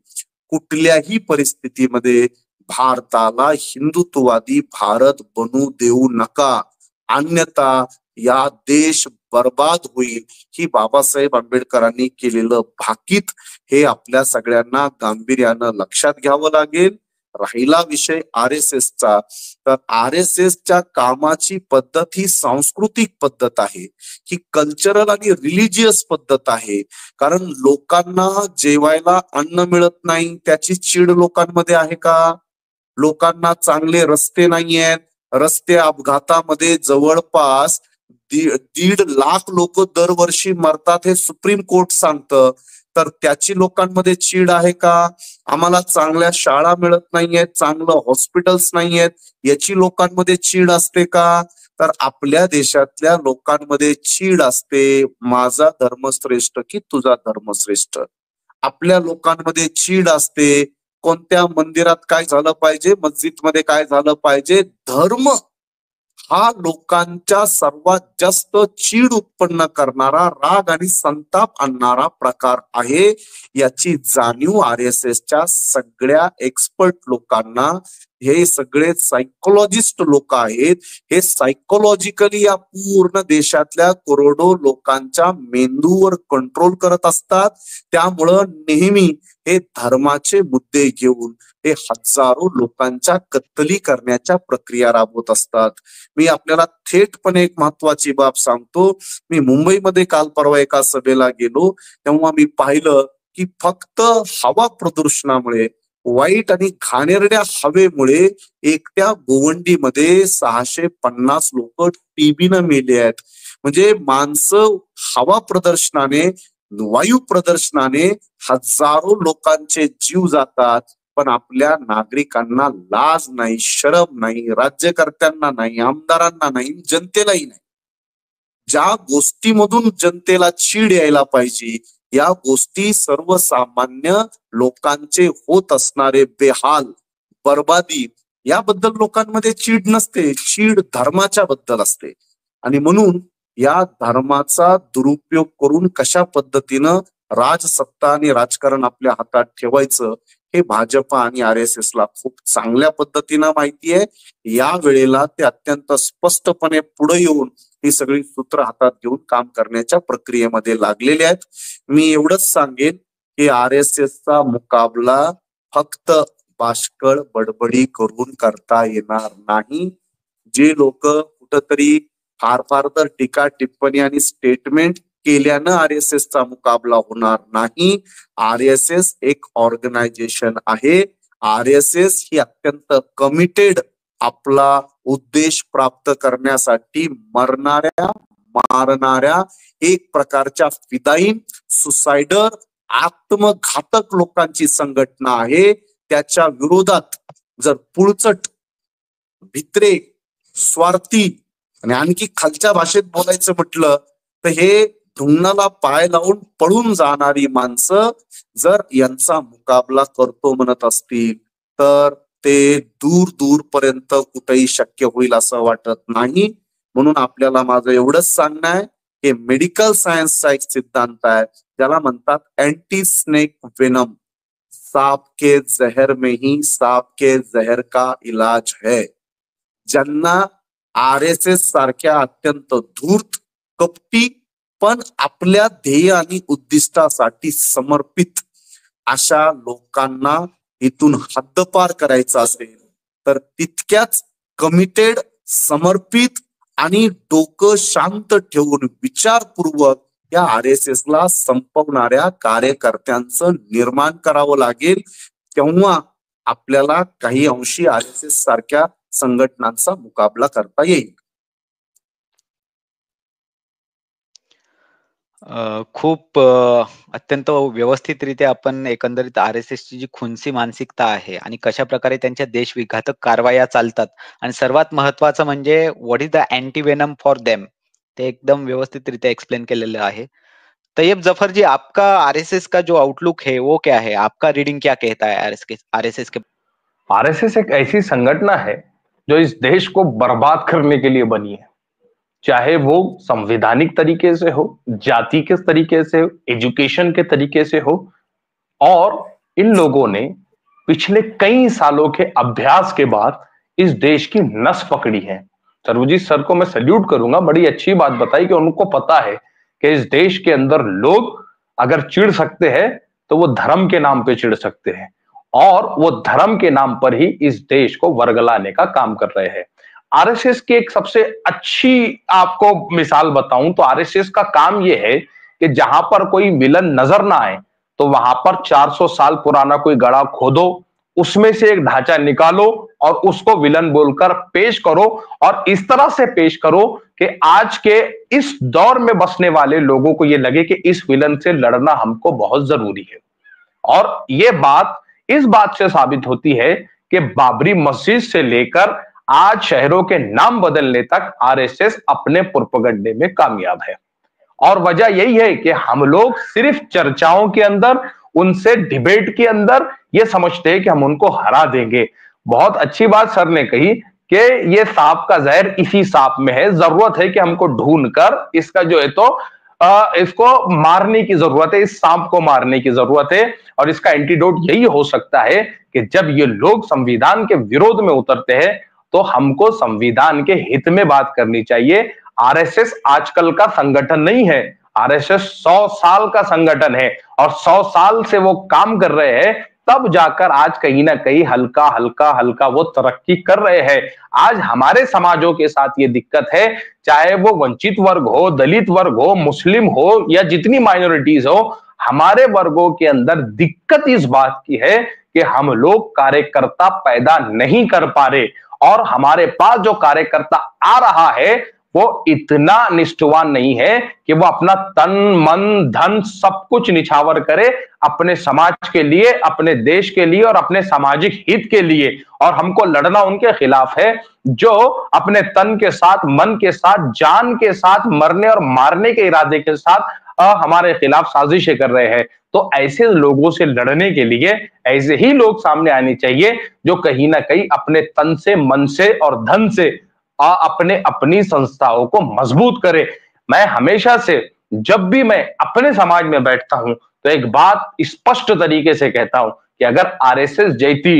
कुठल्याही परिस्थितीमध्ये भारताला हिंदुत्ववादी भारत बनू देऊ नका, अन्यथा या देश बर्बाद होईल. ही बाबासाहेब आंबेडकरांनी केलेलं भाकीत हे आपल्या सगळ्यांना गांभीर्यानं लक्षात घ्यावं लागेल. राहिला विषय RSSचा, तर RSSच्या कामाची पद्धत ही सांस्कृतिक पद्धत आहे, ही कल्चरल आणि रिलिजियस पद्धत आहे. कारण लोकांना जेवायला अन्न मिळत नाही त्याची चीड लोकांमध्ये आहे का? लोकांना चांगले रस्ते नाही आहेत, रस्ते अपघातामध्ये जवळपास 1.5 लाख लोक दरवर्षी मरतात हे सुप्रीम कोर्ट सांगतं, तर त्याची लोकांमध्ये चीड आहे का? आम्हाला चांगल्या शाळा मिळत नाहीयेत, चांगलं हॉस्पिटल्स नाहीयेत, याची लोकांमध्ये चीड असते का? तर आपल्या देशातल्या लोकांमध्ये चीड असते, माझा धर्म श्रेष्ठ की तुझा धर्म श्रेष्ठ. आपल्या लोकांमध्ये चीड असते, कोणत्या मंदिरात काय झालं पाहिजे, मस्जिदमध्ये काय झालं पाहिजे. धर्म हा लोकांच्या सर्वात जास्त चीड उत्पन्न करणारा, राग आणि संताप आणणारा प्रकार आहे. याची जाणीव RSSच्या सगळ्या एक्सपर्ट लोकांना, हे सगळे सायकोलॉजिस्ट लोक आहेत, हे सायकोलॉजिकली या पूर्ण देशातल्या करोडो लोकांच्या मेंदूवर कंट्रोल करत असतात. त्यामुळं नेहमी हे धर्माचे मुद्दे घेऊन हे हजारो लोकांच्या कत्तली करण्याच्या प्रक्रिया राबवत असतात. मी आपल्याला थेटपणे एक महत्वाची बाब सांगतो. मी मुंबईमध्ये काल परवा एका सभेला गेलो, तेव्हा मी पाहिलं की फक्त हवा प्रदूषणामुळे, वाईट आणि घाणेरड्या हवेमुळे एकट्या गोवंडीमध्ये 650 लोक टीबीनं मेले आहेत. म्हणजे माणसं हवा प्रदूषणाने, वायू प्रदूषणाने हजारो लोकांचे जीव जातात, पण आपल्या नागरिकांना लाज नाही, शरम नाही, राज्यकर्त्यांना नाही, आमदारांना नाही, जनतेलाही नाही. ज्या गोष्टीमधून जनतेला चीड यायला पाहिजे, या गोष्टी सर्वसामान्य लोकांचे होत असणारे बेहाल, बर्बादी, याबद्दल लोकांमध्ये चीड नसते, चीड धर्माच्या बद्दल असते. आणि म्हणून या धर्माचा दुरुपयोग करून कशा पद्धतीनं राजसत्ता आणि राजकारण आपल्या हातात ठेवायचं हे भाजप आणि RSSला खूप चांगल्या पद्धतीनं माहिती आहे. या वेळेला ते अत्यंत स्पष्टपणे पुढे येऊन ही सगळी सूत्र हातात घेऊन काम करण्याच्या प्रक्रियेमध्ये लागलेले आहेत. मी एवढंच सांगेन की RSSचा मुकाबला फक्त बाष्कळ बडबडी करून करता येणार नाही. जे लोक कुठंतरी फार फार तर टीका टिप्पणी आणि स्टेटमेंट केल्यानं RSSचा मुकाबला होणार नाही. RSS एक ऑर्गनायझेशन आहे. RSS ही अत्यंत कमिटेड आपला उद्देश प्राप्त करण्यासाठी मरणाऱ्या मारणाऱ्या एक प्रकारच्या फिदाईन सुसायडर आत्मघातक लोकांची संघटना आहे. त्याच्या विरोधात जर पुळचट भित्रे स्वार्थी आणि आणखी खालच्या भाषेत बोलायचं म्हटलं तर हे ढुंगणाला पाय लावून पळून जाणारी माणसं जर यांचा मुकाबला करतो म्हणत असतील तर ते दूर दूर पर्यंत कुठेही शक्य होईल असं वाटत नाही. म्हणून आपल्याला माझं एवढंच सांगणं आहे, हे मेडिकल सायन्सचा एक सिद्धांत आहे ज्याला म्हणतात अँटी स्नेक वेनम. सांप के जहर में ही सांप के जहर का इलाज है. ज्यांना RSS सारख्या अत्यंत धूर्त कपटी पण आपल्या ध्येय आणि उद्दिष्टासाठी समर्पित अशा लोकांना इथून हद्दपार करायचं असेल तर तितक्याच कमिटेड, समर्पित आणि डोकं शांत ठेवून विचारपूर्वक या RSS ला संपवणाऱ्या कार्यकर्त्यांचं निर्माण करावं लागेल. तेव्हा आपल्याला काही अंशी RSS सारख्या संघटनांचा मुकाबला करता येईल. खूप अत्यंत व्यवस्थितरित्या आपण एकंदरीत RSS ची जी खुनसी मानसिकता आहे आणि कशा प्रकारे त्यांच्या देशविघातक कारवाया चालतात आणि सर्वात महत्वाचं म्हणजे what is the anti venom for them, ते एकदम व्यवस्थितरित्या एक्सप्लेन केलेलं आहे. तैयब जफर जी, आपका RSS का जो आउटलुक है वो क्या है? आपका रीडिंग क्या कहता है RSS के? RSS एक ऐसी संगठना है जो इस देश को बर्बाद करने के लिए बनी है, चाहे वो संवैधानिक तरीके से हो, जाति के तरीके से हो, एजुकेशन के तरीके से हो। और इन लोगों ने पिछले कई सालों के अभ्यास के बाद इस देश की नस पकड़ी है। सर्वजीत सर को मैं सल्यूट करूंगा, बड़ी अच्छी बात बताई कि उनको पता है कि इस देश के अंदर लोग अगर चिढ़ सकते हैं तो वो धर्म के नाम पे चिढ़ सकते हैं, और वो धर्म के नाम पर ही इस देश को वर्गलाने का काम कर रहे हैं। RSS की एक सबसे अच्छी आपको मिसाल बताऊं तो RSS का काम यह है कि जहां पर कोई विलन नजर ना आए तो वहां पर 400 साल पुराना कोई गड़ा खोदो, उसमें से एक ढांचा निकालो और उसको विलन बोलकर पेश करो, और इस तरह से पेश करो कि आज के इस दौर में बसने वाले लोगों को यह लगे कि इस विलन से लड़ना हमको बहुत जरूरी है। और यह बात इस बात से साबित होती है कि बाबरी मस्जिद से लेकर आज शहरों के नाम बदलने तक RSS अपने प्रोपेगेंडे में कामयाब है। और वजह यही है कि हम लोग सिर्फ चर्चाओं के अंदर, उनसे डिबेट के अंदर ये समझते हैं कि हम उनको हरा देंगे। बहुत अच्छी बात सर ने कही कि ये सांप का जहर इसी सांप में है, जरूरत है कि हमको ढूंढकर इसका जो है तो इसको मारने की जरूरत है, इस सांप को मारने की जरूरत है। और इसका एंटीडोट यही हो सकता है कि जब ये लोग संविधान के विरोध में उतरते हैं तो हमको संविधान के हित में बात करनी चाहिए। RSS आजकल का संगठन नहीं है, RSS 100 साल का संगठन है, और 100 साल से वो काम कर रहे हैं, तब जाकर आज कहीं ना कहीं हल्का हल्का हल्का वो तरक्की कर रहे हैं। आज हमारे समाजों के साथ ये दिक्कत है, चाहे वो वंचित वर्ग हो, दलित वर्ग हो, मुस्लिम हो या जितनी माइनॉरिटीज हो, हमारे वर्गों के अंदर दिक्कत इस बात की है कि हम लोग कार्यकर्ता पैदा नहीं कर पा रहे, और हमारे पास जो कार्यकर्ता आ रहा है वो इतना निष्ठावान नहीं है कि वो अपना तन मन धन सब कुछ निछावर करे अपने समाज के लिए, अपने देश के लिए और अपने सामाजिक हित के लिए। और हमको लड़ना उनके खिलाफ है जो अपने तन के साथ, मन के साथ, जान के साथ, मरने और मारने के इरादे के साथ हमारे खिलाफ साजिशें कर रहे हैं। तो ऐसे लोगों से लड़ने के लिए ऐसे ही लोग सामने आने चाहिए जो कहीं ना कहीं अपने तन से, मन से और धन से अपने अपनी संस्थाओं को मजबूत करे। मैं हमेशा से जब भी मैं अपने समाज में बैठता हूं तो एक बात स्पष्ट तरीके से कहता हूं कि अगर RSS जैसी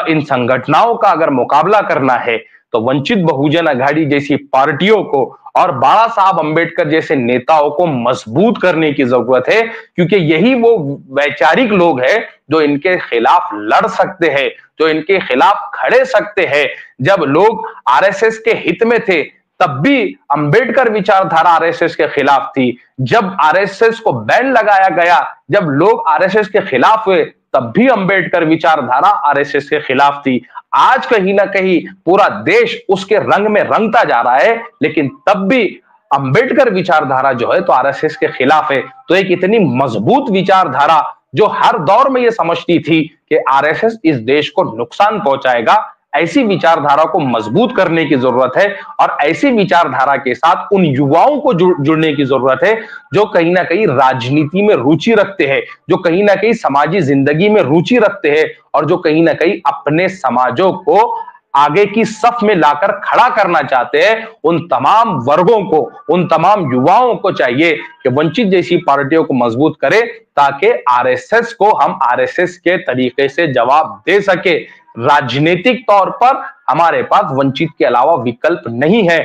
इन संगठनों का अगर मुकाबला करना है तो वंचित बहुजन आघाड़ी जैसी पार्टियों को और बाबा साहब अंबेडकर जैसे नेताओं को मजबूत करने की जरूरत है, क्योंकि यही वो वैचारिक लोग हैं जो इनके खिलाफ लड़ सकते हैं, जो इनके खिलाफ खड़े सकते हैं। जब लोग RSS के हित में थे तब भी अंबेडकर विचारधारा आरएसएस के खिलाफ थी। जब आरएसएस को बैन लगाया गया, जब लोग आरएसएस के खिलाफ हुए, तब भी अंबेडकर विचारधारा आरएसएस के खिलाफ थी। आज कहीं ना कहीं पूरा देश उसके रंग में रंगता जा रहा है, लेकिन तब भी अंबेडकर विचारधारा जो है तो आरएसएस के खिलाफ है। तो एक इतनी मजबूत विचारधारा जो हर दौर में यह समझती थी कि आरएसएस इस देश को नुकसान पहुंचाएगा, ऐसी विचारधारा को मजबूत करने की जरूरत है। और ऐसी विचारधारा के साथ उन युवाओं को जुड़ने की जरूरत है जो कहीं ना कहीं राजनीति में रुचि रखते हैं, जो कहीं ना कहीं समाजी जिंदगी में रुचि रखते हैं, और जो कहीं ना कहीं अपने समाजों को आगे की सफ में लाकर खड़ा करना चाहते हैं। उन तमाम वर्गों को, उन तमाम युवाओं को चाहिए कि वंचित जैसी पार्टियों को मजबूत करें, ताकि आरएसएस को हम आरएसएस के तरीके से जवाब दे सके। राजनीतिक तौर पर हमारे पास वंचित के अलावा विकल्प नहीं है।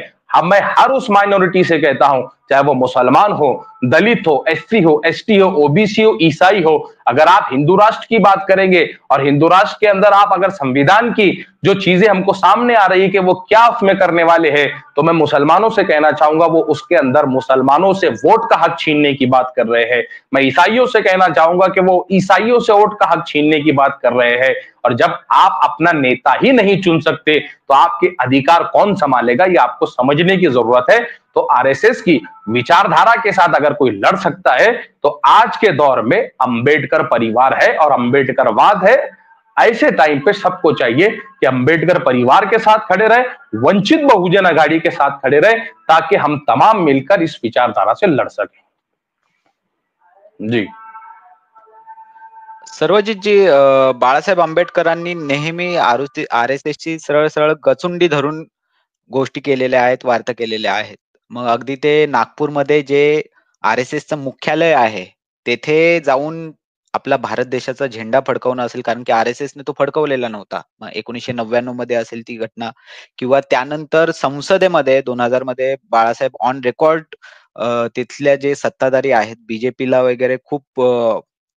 मैं हर उस माइनॉरिटी से कहता हूं, चाहे वो मुसलमान हो, दलित हो, एससी हो, एसटी हो, ओबीसी हो, ईसाई हो, अगर आप हिंदू राष्ट्र की बात करेंगे और हिंदू राष्ट्र के अंदर आप अगर संविधान की जो चीजें हमको सामने आ रही है कि वो क्या उसमें करने वाले हैं, तो मैं मुसलमानों से कहना चाहूंगा वो उसके अंदर मुसलमानों से वोट का हक छीनने की बात कर रहे हैं। मैं ईसाइयों से कहना चाहूंगा कि वो ईसाइयों से वोट का हक छीनने की बात कर रहे हैं। और जब आप अपना नेता ही नहीं चुन सकते तो आपके अधिकार कौन संभालेगा, ये आपको समझने की जरूरत है। तो आरएसएस की विचारधारा के साथ अगर कोई लड़ सकता है तो आज के दौर में अंबेडकर परिवार है और अंबेडकरवाद है। ऐसे टाइम पे सबको चाहिए कि अंबेडकर परिवार के साथ खड़े रहे, वंचित बहुजन आघाड़ी के साथ खड़े रहे, ताकि हम तमाम मिलकर इस विचारधारा से लड़ सकें। जी सर्वजितजी, बाळासाहेब आंबेडकरांनी नेहमी आरएसएसची सरळ सरळ गचुंडी धरून गोष्टी केलेल्या आहेत, वार्ता केलेल्या आहेत. मग अगदी ते नागपूरमध्ये जे आरएसएसचं मुख्यालय आहे, तेथे जाऊन आपला भारत देशाचा झेंडा फडकवणं असेल, कारण की आरएसएसने तो फडकवलेला नव्हता. मग 1999 मध्ये असेल ती घटना, किंवा त्यानंतर संसदेमध्ये 2000 मध्ये बाळासाहेब ऑन रेकॉर्ड तिथल्या जे सत्ताधारी आहेत, बीजेपीला वगैरे खूप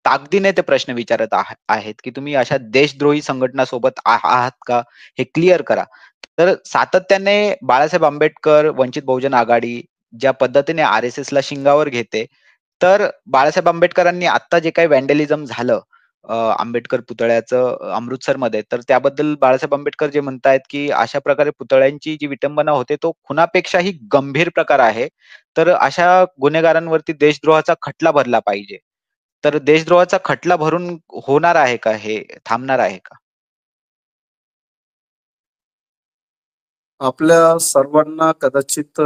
ताकदीने ते प्रश्न विचारत आहेत, की तुम्ही अशा देशद्रोही संघटनासोबत आहात का? हे क्लिअर करा. तर सातत्याने बाळासाहेब आंबेडकर, वंचित बहुजन आघाडी ज्या पद्धतीने आरएसएसला शिंगावर घेते, तर बाळासाहेब आंबेडकरांनी आता जे काही व्हॅन्डलिझम झालं आंबेडकर पुतळ्याचं अमृतसरमध्ये, तर त्याबद्दल बाळासाहेब आंबेडकर जे म्हणतायत, की अशा प्रकारे पुतळ्यांची जी विटंबना होते, तो खुनापेक्षाही गंभीर प्रकार आहे. तर अशा गुन्हेगारांवरती देशद्रोहाचा खटला भरला पाहिजे. तर देशद्रोहाचा खटला भरून होणार आहे का? हे थांबणार आहे का? आपल्या सर्वांना कदाचित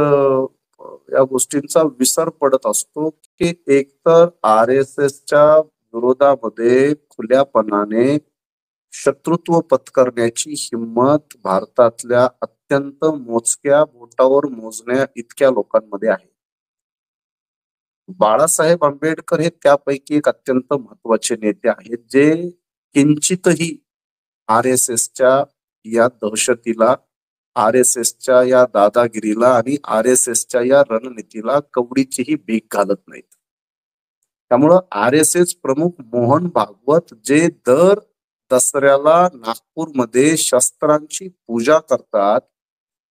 या गोष्टींचा विसर पडत असतो की एकतर आरएसएसच्या विरोधामध्ये खुल्यापणाने शत्रुत्व पत्करण्याची हिंमत भारतातल्या अत्यंत मोजक्या बोटावर मोजण्या इतक्या लोकांमध्ये आहे. बाळासाहेब आंबेडकर हे त्यापैकी एक अत्यंत महत्वाचे नेते आहेत, जे किंचितही आरएसएसच्या या दहशतीला, आरएसएसच्या या दादागिरीला आणि आरएसएसच्या या रणनीतीला कवडीचीही भीक घालत नाहीत. त्यामुळं आरएसएस प्रमुख मोहन भागवत जे दर दसऱ्याला नागपूरमध्ये शस्त्रांची पूजा करतात,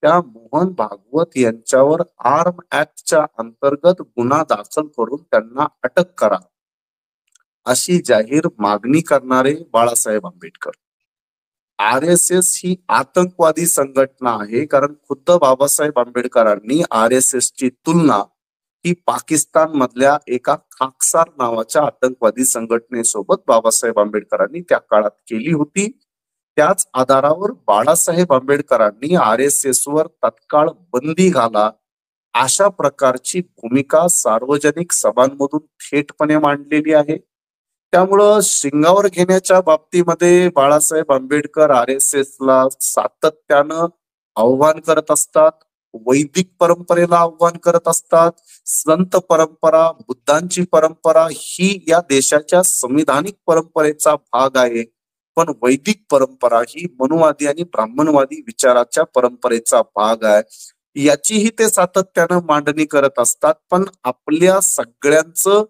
त्या मोहन भागवत यांच्यावर आर्म ऍक्टच्या अंतर्गत गुन्हा दाखल करून त्यांना अटक करा, अशी जाहीर मागणी करणारे बाळासाहेब आंबेडकर. आरएसएस ही आतंकवादी संघटना आहे, कारण खुद्द बाबासाहेब आंबेडकरांनी आरएसएसची तुलना ही पाकिस्तान मधल्या एका खाकसार नावाच्या आतंकवादी संघटनेसोबत बाबासाहेब आंबेडकरांनी त्या काळात केली होती. त्याच आधारावर बाळासाहेब आंबेडकरांनी आरएसएस वर तत्काळ बंदी घाला अशा प्रकारची भूमिका सार्वजनिक सभांमधून थेटपणे मांडलेली आहे. त्यामुळं शिंगावर घेण्याच्या बाबतीमध्ये बाळासाहेब आंबेडकर आरएसएसला सातत्यानं आव्हान करत असतात, वैदिक परंपरेला आव्हान करत असतात. संत परंपरा, बुद्धांची परंपरा ही या देशाच्या संविधानिक परंपरेचा भाग आहे, पण वैदिक परंपरा ही मनुवादी आणि ब्राह्मणवादी विचाराच्या परंपरेचा भाग आहे. याचीही ते सातत्यानं मांडणी करत असतात. पण आपल्या सगळ्यांचं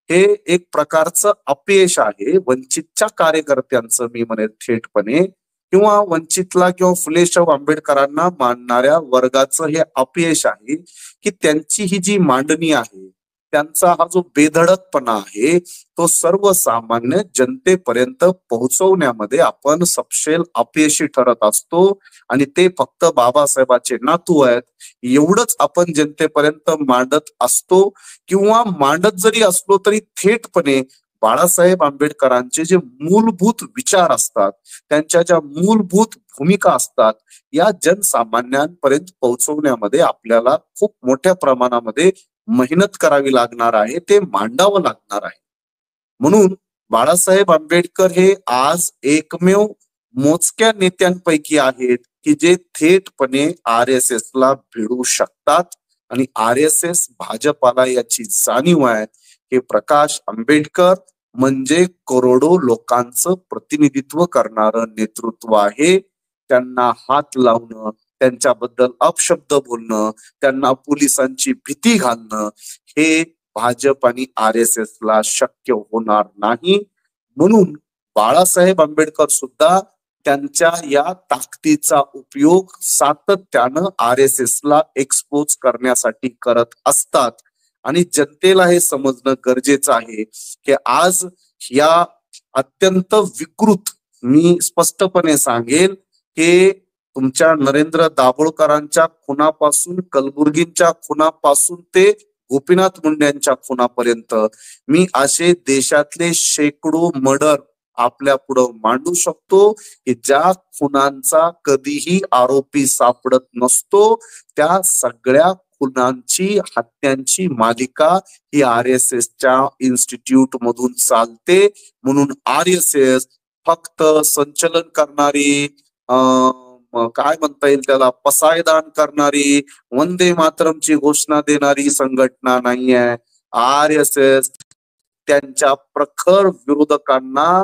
हे एक प्रकारचं अपयश आहे, वंचितच्या कार्यकर्त्यांचं मी म्हणेन थेटपणे, किंवा वंचितला किंवा फुले शाहू आंबेडकरांना मानणाऱ्या वर्गाचं हे अपयश आहे की त्यांची ही जी मांडणी आहे, त्यांचा हा जो बेधडकपणा आहे, तो सर्वसामान्य जनतेपर्यंत पोहोचवण्यामध्ये आपण सपशेल अपयशी ठरत असतो. आणि ते फक्त बाबासाहेबाचे नातू आहेत एवढंच आपण जनतेपर्यंत मांडत असतो, किंवा मांडत जरी असलो तरी थेटपणे बाळासाहेब आंबेडकरांचे जे मूलभूत विचार असतात, त्यांच्या ज्या मूलभूत भूमिका असतात, या जनसामान्यांपर्यंत पोहोचवण्यामध्ये आपल्याला खूप मोठ्या प्रमाणामध्ये मेहनत करावी लागणार आहे, ते मांडावं लागणार आहे. म्हणून बाळासाहेब आंबेडकर हे आज एकमेव मोजक्या नेत्यांपैकी आहेत की जे थेटपणे RSS ला भिडू शकतात. आणि RSS भाजपाला याची जाणीव आहे की प्रकाश आंबेडकर म्हणजे करोडो लोकांचं प्रतिनिधित्व करणारं नेतृत्व आहे. त्यांना हात लावणं, त्यांच्याबद्दल अपशब्द बोलणं, त्यांना पोलिसांची भीती घालणं हे भाजप आणि RSS ला शक्य होणार नाही. म्हणून बाळासाहेब आंबेडकर सुद्धा त्यांच्या या ताकदीचा उपयोग सातत्यानं RSS ला एक्सपोज करण्यासाठी करत असतात. आणि जनतेला हे समजणं गरजेचं आहे की आज या अत्यंत विकृत, मी स्पष्टपणे सांगेल की तुमच्या नरेंद्र दाभोळकरांच्या खुनापासून, कलबुर्गींच्या खुनापासून ते गोपीनाथ मुंडेंच्या खुनापर्यंत मी असे देशातले शेकडो मर्डर आपल्या पुढं मांडू शकतो की ज्या खुनांचा कधीही आरोपी सापडत नसतो. त्या सगळ्या खुनांची, हत्यांची मालिका ही RSSच्या इन्स्टिट्यूट मधून चालते. म्हणून RSS फक्त संचलन करणारी, काय म्हणता येईल त्याला, पसायदान करणारी, वंदे मातरमची घोषणा देणारी संघटना नाहीये. RSS त्यांच्या प्रखर विरोधकांना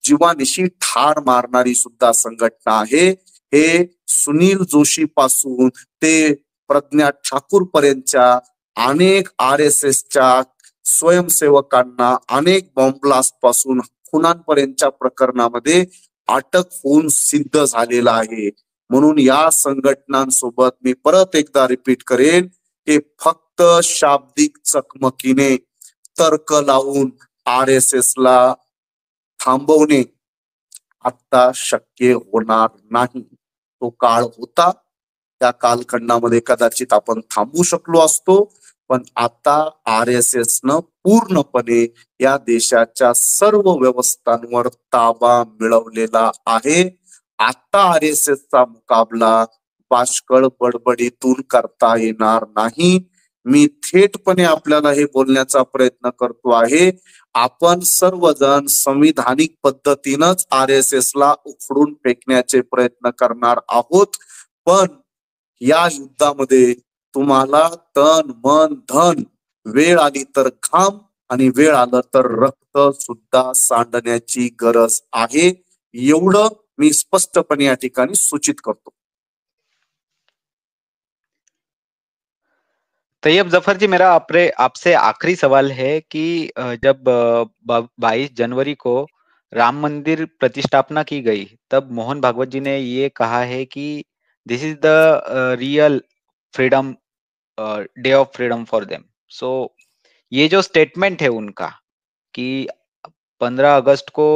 जीवानिशी ठार मारणारी सुद्धा संघटना आहे. हे सुनील जोशी पासून ते प्रज्ञा ठाकूर पर्यंतच्या अनेक RSSच्या स्वयंसेवकांना अनेक बॉम्ब ब्लास्ट पासून खुनांपर्यंतच्या प्रकरणामध्ये अटक होऊन सिद्ध झालेला आहे. म्हणून या संघटनांसोबत मी परत एकदा रिपीट करेन की फक्त शाब्दिक चकमकीने, तर्क लावून RSS ला थांबवणे आता शक्य होणार नाही. तो काळ होता, त्या कालखंडामध्ये कदाचित आपण थांबू शकलो असतो, पण आता RSS न पूर्णपणे या देशाच्या सर्व व्यवस्थांवर ताबा मिळवलेला आहे. आता RSS चा मुकाबला बाष्कळ बडबडीतून करता येणार नाही. मी थेटपणे आपल्याला हे बोलण्याचा प्रयत्न करतो आहे, आपण सर्वजण संविधानिक पद्धतीनंच RSS ला उखडून फेकण्याचे प्रयत्न करणार आहोत. पण या युद्धामध्ये तुम्हाला तन मन धन, वेळ आली तर घाम आणि वेळ आलं तर रक्त सुद्धा सांडण्याची गरज आहे. एवढं मी स्पष्टपणे या ठिकाणी सूचित करतो. तैयब जफर जी, मेरा आपसे आखिरी सवाल है कि जब 22 जनवरी को राम मंदिर प्रतिष्ठापना की गई, तब मोहन भागवत जी ने ये कहा है कि this is the real freedom, day of freedom for them. So ये जो स्टेटमेंट है उनका कि 15 अगस्त को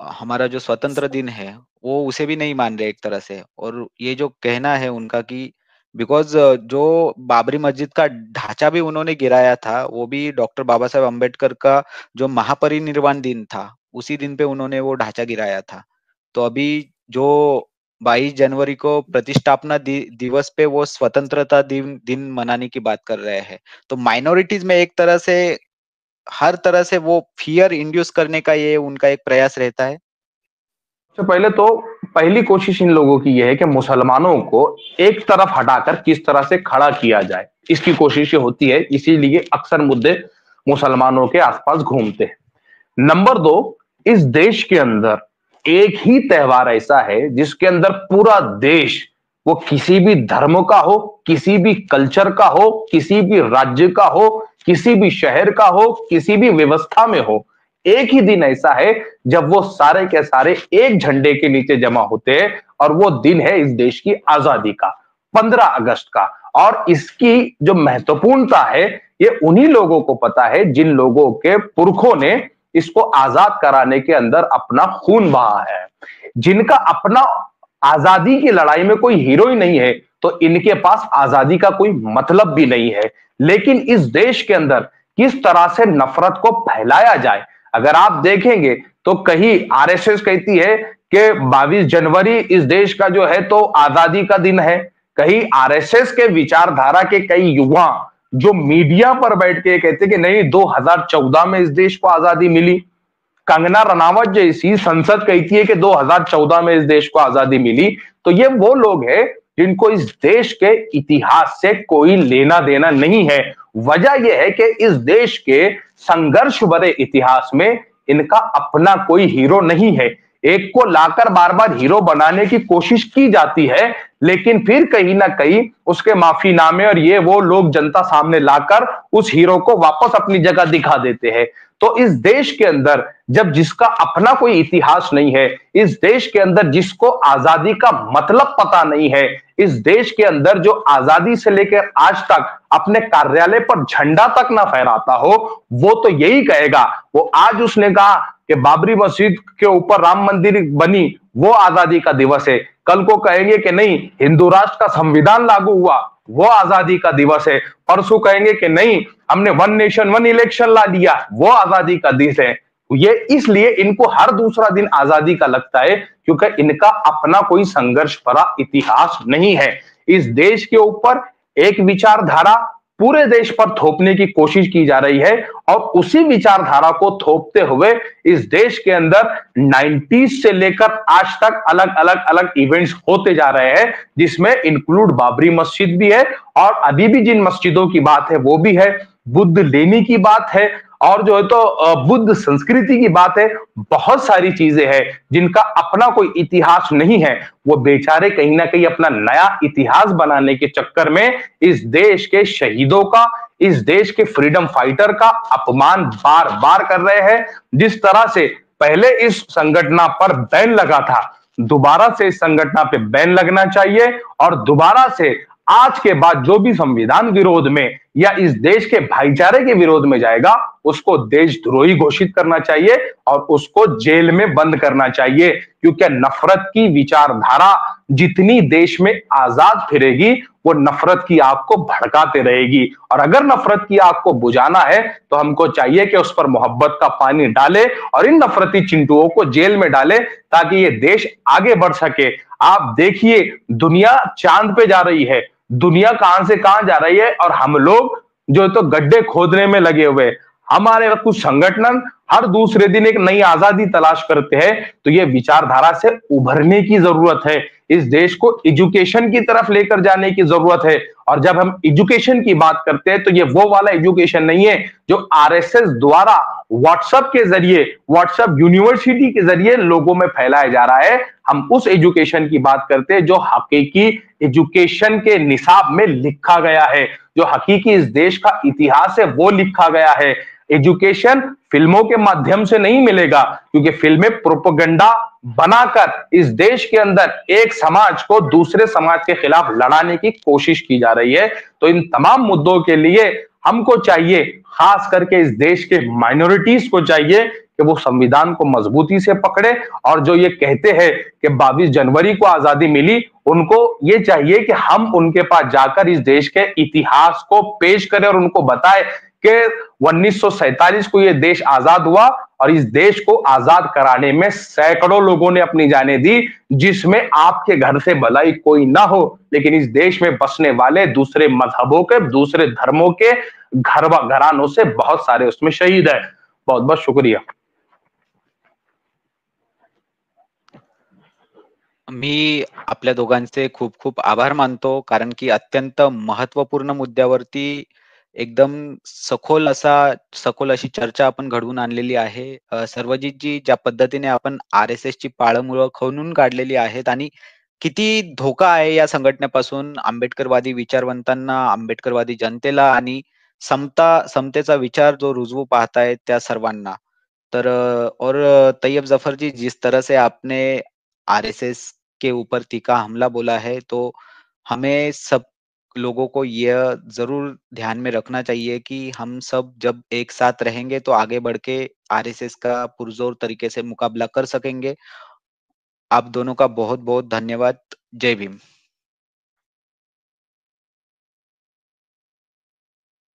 हमारा जो स्वतंत्र दिन है, वो उसे भी नहीं मान रहे एक तरह से. और ये जो कहना है उनका कि बिकॉज जो बाबरी मस्जिद का ढांचा भी उन्होंने गिराया था, वो भी डॉक्टर बाबा साहेब अम्बेडकर का जो महापरिनिर्वाण दिन था, उसी दिन पे उन्होंने वो ढांचा गिराया था. तो अभी जो 22 जनवरी को प्रतिष्ठापना दिवस पे वो स्वतंत्रता दिन मनाने की बात कर रहे हैं. तो माइनॉरिटीज में एक तरह से, हर तरह से वो फियर इंड्यूस करने का ये उनका एक प्रयास रहता है. सबसे पहले तो पहली कोशिश इन लोगों की यह है कि मुसलमानों को एक तरफ हटाकर किस तरह से खड़ा किया जाए, इसकी कोशिश होती है. इसीलिए अक्सर मुद्दे मुसलमानों के आसपास घूमते हैं. नंबर 2, इस देश के अंदर एक ही त्योहार ऐसा है जिसके अंदर पूरा देश, वो किसी भी धर्म का हो, किसी भी कल्चर का हो, किसी भी राज्य का हो, किसी भी शहर का हो, किसी भी व्यवस्था में हो, एक ही दिन ऐसा है जब वो सारे के सारे एक झंडे के नीचे जमा होते हैं, और वो दिन है इस देश की आजादी का, 15 अगस्त का। और इसकी जो महत्वपूर्णता है, ये उन्हीं लोगों को पता है जिन लोगों के पुरखों ने इसको आजाद कराने के अंदर अपना खून बहा है, जिनका अपना आजादी की लड़ाई में कोई हीरो ही नहीं है, तो इनके पास आजादी का कोई मतलब भी नहीं है। लेकिन इस देश के अंदर किस तरह से नफरत को फैलाया जाए, अगर आप देखेंगे तो कहीं आरएसएस कहती है कि 22 जनवरी इस देश का जो है तो आजादी का दिन है, कहीं आरएसएस के विचारधारा के कई युवा जो मीडिया पर बैठ के कहते कि नहीं 2014 में इस देश को आजादी मिली, कंगना रनावत जैसी संसद कहती है कि 2014 में इस देश को आजादी मिली, तो ये वो लोग हैं जिनको इस देश के इतिहास से कोई लेना देना नहीं है। वजह यह है कि इस देश के संघर्ष भरे इतिहास में इनका अपना कोई हीरो नहीं है। एक को लाकर बार बार हीरो बनाने की कोशिश की जाती है, लेकिन फिर कहीं ना कहीं उसके माफीनामे और ये वो लोग जनता सामने लाकर उस हीरो को वापस अपनी जगह दिखा देते हैं। तो इस देश के अंदर जब जिसका अपना कोई इतिहास नहीं है, इस देश के अंदर जिसको आजादी का मतलब पता नहीं है, इस देश के अंदर जो आजादी से लेकर आज तक अपने कार्यालय पर झंडा तक ना फहराता हो, वो तो यही कहेगा, वो आज उसने कहा कि बाबरी मस्जिद के ऊपर राम मंदिर बनी वो आजादी का दिवस है, कल को कहेंगे कि नहीं हिंदू राष्ट्र का संविधान लागू हुआ वो आजादी का दिवस है, परसों कहेंगे कि नहीं हमने वन नेशन वन इलेक्शन ला दिया वो आजादी का दिवस है। ये इसलिए इनको हर दूसरा दिन आजादी का लगता है क्योंकि इनका अपना कोई संघर्ष भरा इतिहास नहीं है। इस देश के ऊपर एक विचारधारा पूरे देश पर थोपने की कोशिश की जा रही है, और उसी विचारधारा को थोपते हुए इस देश के अंदर 90s से लेकर आज तक अलग अलग अलग इवेंट्स होते जा रहे हैं, जिसमें इंक्लूड बाबरी मस्जिद भी है, और अभी भी जिन मस्जिदों की बात है वो भी है, बुद्ध लेनी की बात है, और जो है तो बुद्ध संस्कृति की बात है। बहुत सारी चीजें हैं जिनका अपना कोई इतिहास नहीं है, वो बेचारे कहीं ना कहीं अपना नया इतिहास बनाने के चक्कर में इस देश के शहीदों का, इस देश के फ्रीडम फाइटर का अपमान बार बार कर रहे हैं। जिस तरह से पहले इस संगठन पर बैन लगा था, दोबारा से इस संगठन पे बैन लगना चाहिए, और दोबारा से आज के बाद जो भी संविधान विरोध में या इस देश के भाईचारे के विरोध में जाएगा उसको देशद्रोही घोषित करना चाहिए और उसको जेल में बंद करना चाहिए, क्योंकि नफरत की विचारधारा जितनी देश में आजाद फिरेगी वो नफरत की आग को भड़काते रहेगी। और अगर नफरत की आग को बुझाना है तो हमको चाहिए कि उस पर मोहब्बत का पानी डाले और इन नफरती चिंटुओं को जेल में डाले ताकि ये देश आगे बढ़ सके। आप देखिए दुनिया चांद पे जा रही है, दुनिया कहां से कहां जा रही है, और हम लोग जो तो गड्ढे खोदने में लगे हुए। हमारे कुछ संगठन हर दूसरे दिन एक नई आजादी तलाश करते हैं, तो ये विचारधारा से उभरने की जरूरत है। इस देश को एजुकेशन की तरफ लेकर जाने की जरूरत है, और जब हम एजुकेशन की बात करते हैं तो ये वो वाला एजुकेशन नहीं है जो आरएसएस द्वारा व्हाट्सएप के जरिए, व्हाट्सएप यूनिवर्सिटी के जरिए लोगों में फैलाया जा रहा है। हम उस एजुकेशन की बात करते हैं जो हकीकी एजुकेशन के निसाब में लिखा गया है, जो हकीकी इस देश का इतिहास है वो लिखा गया है। एजुकेशन फिल्मों के माध्यम से नहीं मिलेगा, क्योंकि फिल्में प्रोपेगेंडा बनाकर इस देश के अंदर एक समाज को दूसरे समाज के खिलाफ लड़ाने की कोशिश की जा रही है। तो इन तमाम मुद्दों के लिए हमको चाहिए, खास करके इस देश के माइनॉरिटीज को चाहिए कि वो संविधान को मजबूती से पकड़े, और जो ये कहते हैं कि 22 जनवरी को आजादी मिली, उनको ये चाहिए कि हम उनके पास जाकर इस देश के इतिहास को पेश करें और उनको बताएं कि 1947 को यह देश आजाद हुआ, और इस देश को आजाद कराने में सैकड़ों लोगों ने अपनी जानें दी, जिसमें आपके घर से भलाई कोई ना हो, लेकिन इस देश में बसने वाले दूसरे मजहबों के, दूसरे धर्मों के घरानों से बहुत सारे उसमें शहीद है। बहुत बहुत शुक्रिया। मी आपल्या दोघांचे खूप खूप आभार मानतो, कारण की अत्यंत महत्त्वपूर्ण मुद्द्यावरती एकदम सखोल अशी चर्चा आपण घडवून आणलेली आहे. सर्वजितजी ज्या पद्धतीने आपण आर-एस-एसची पाळंमुळं खणून काढलेली आहेत आणि किती धोका आहे या संघटनेपासून आंबेडकरवादी विचारवंतांना, आंबेडकरवादी जनतेला आणि समतेचा विचार जो रुजवू पाहतायत त्या सर्वांना. तैयब ज़फ़र जी, जिस तरह से आपने आरएसएस के ऊपर तीखा हमला बोला है, तो हमें सब लोगों को यह ज़रूर ध्यान में रखना चाहिए कि हम सब जब एक साथ रहेंगे तो आगे बढ़ के आरएसएस का पुरज़ोर तरीके से मुकाबला कर सकेंगे। आप दोनों का बहुत-बहुत धन्यवाद। जय भीम।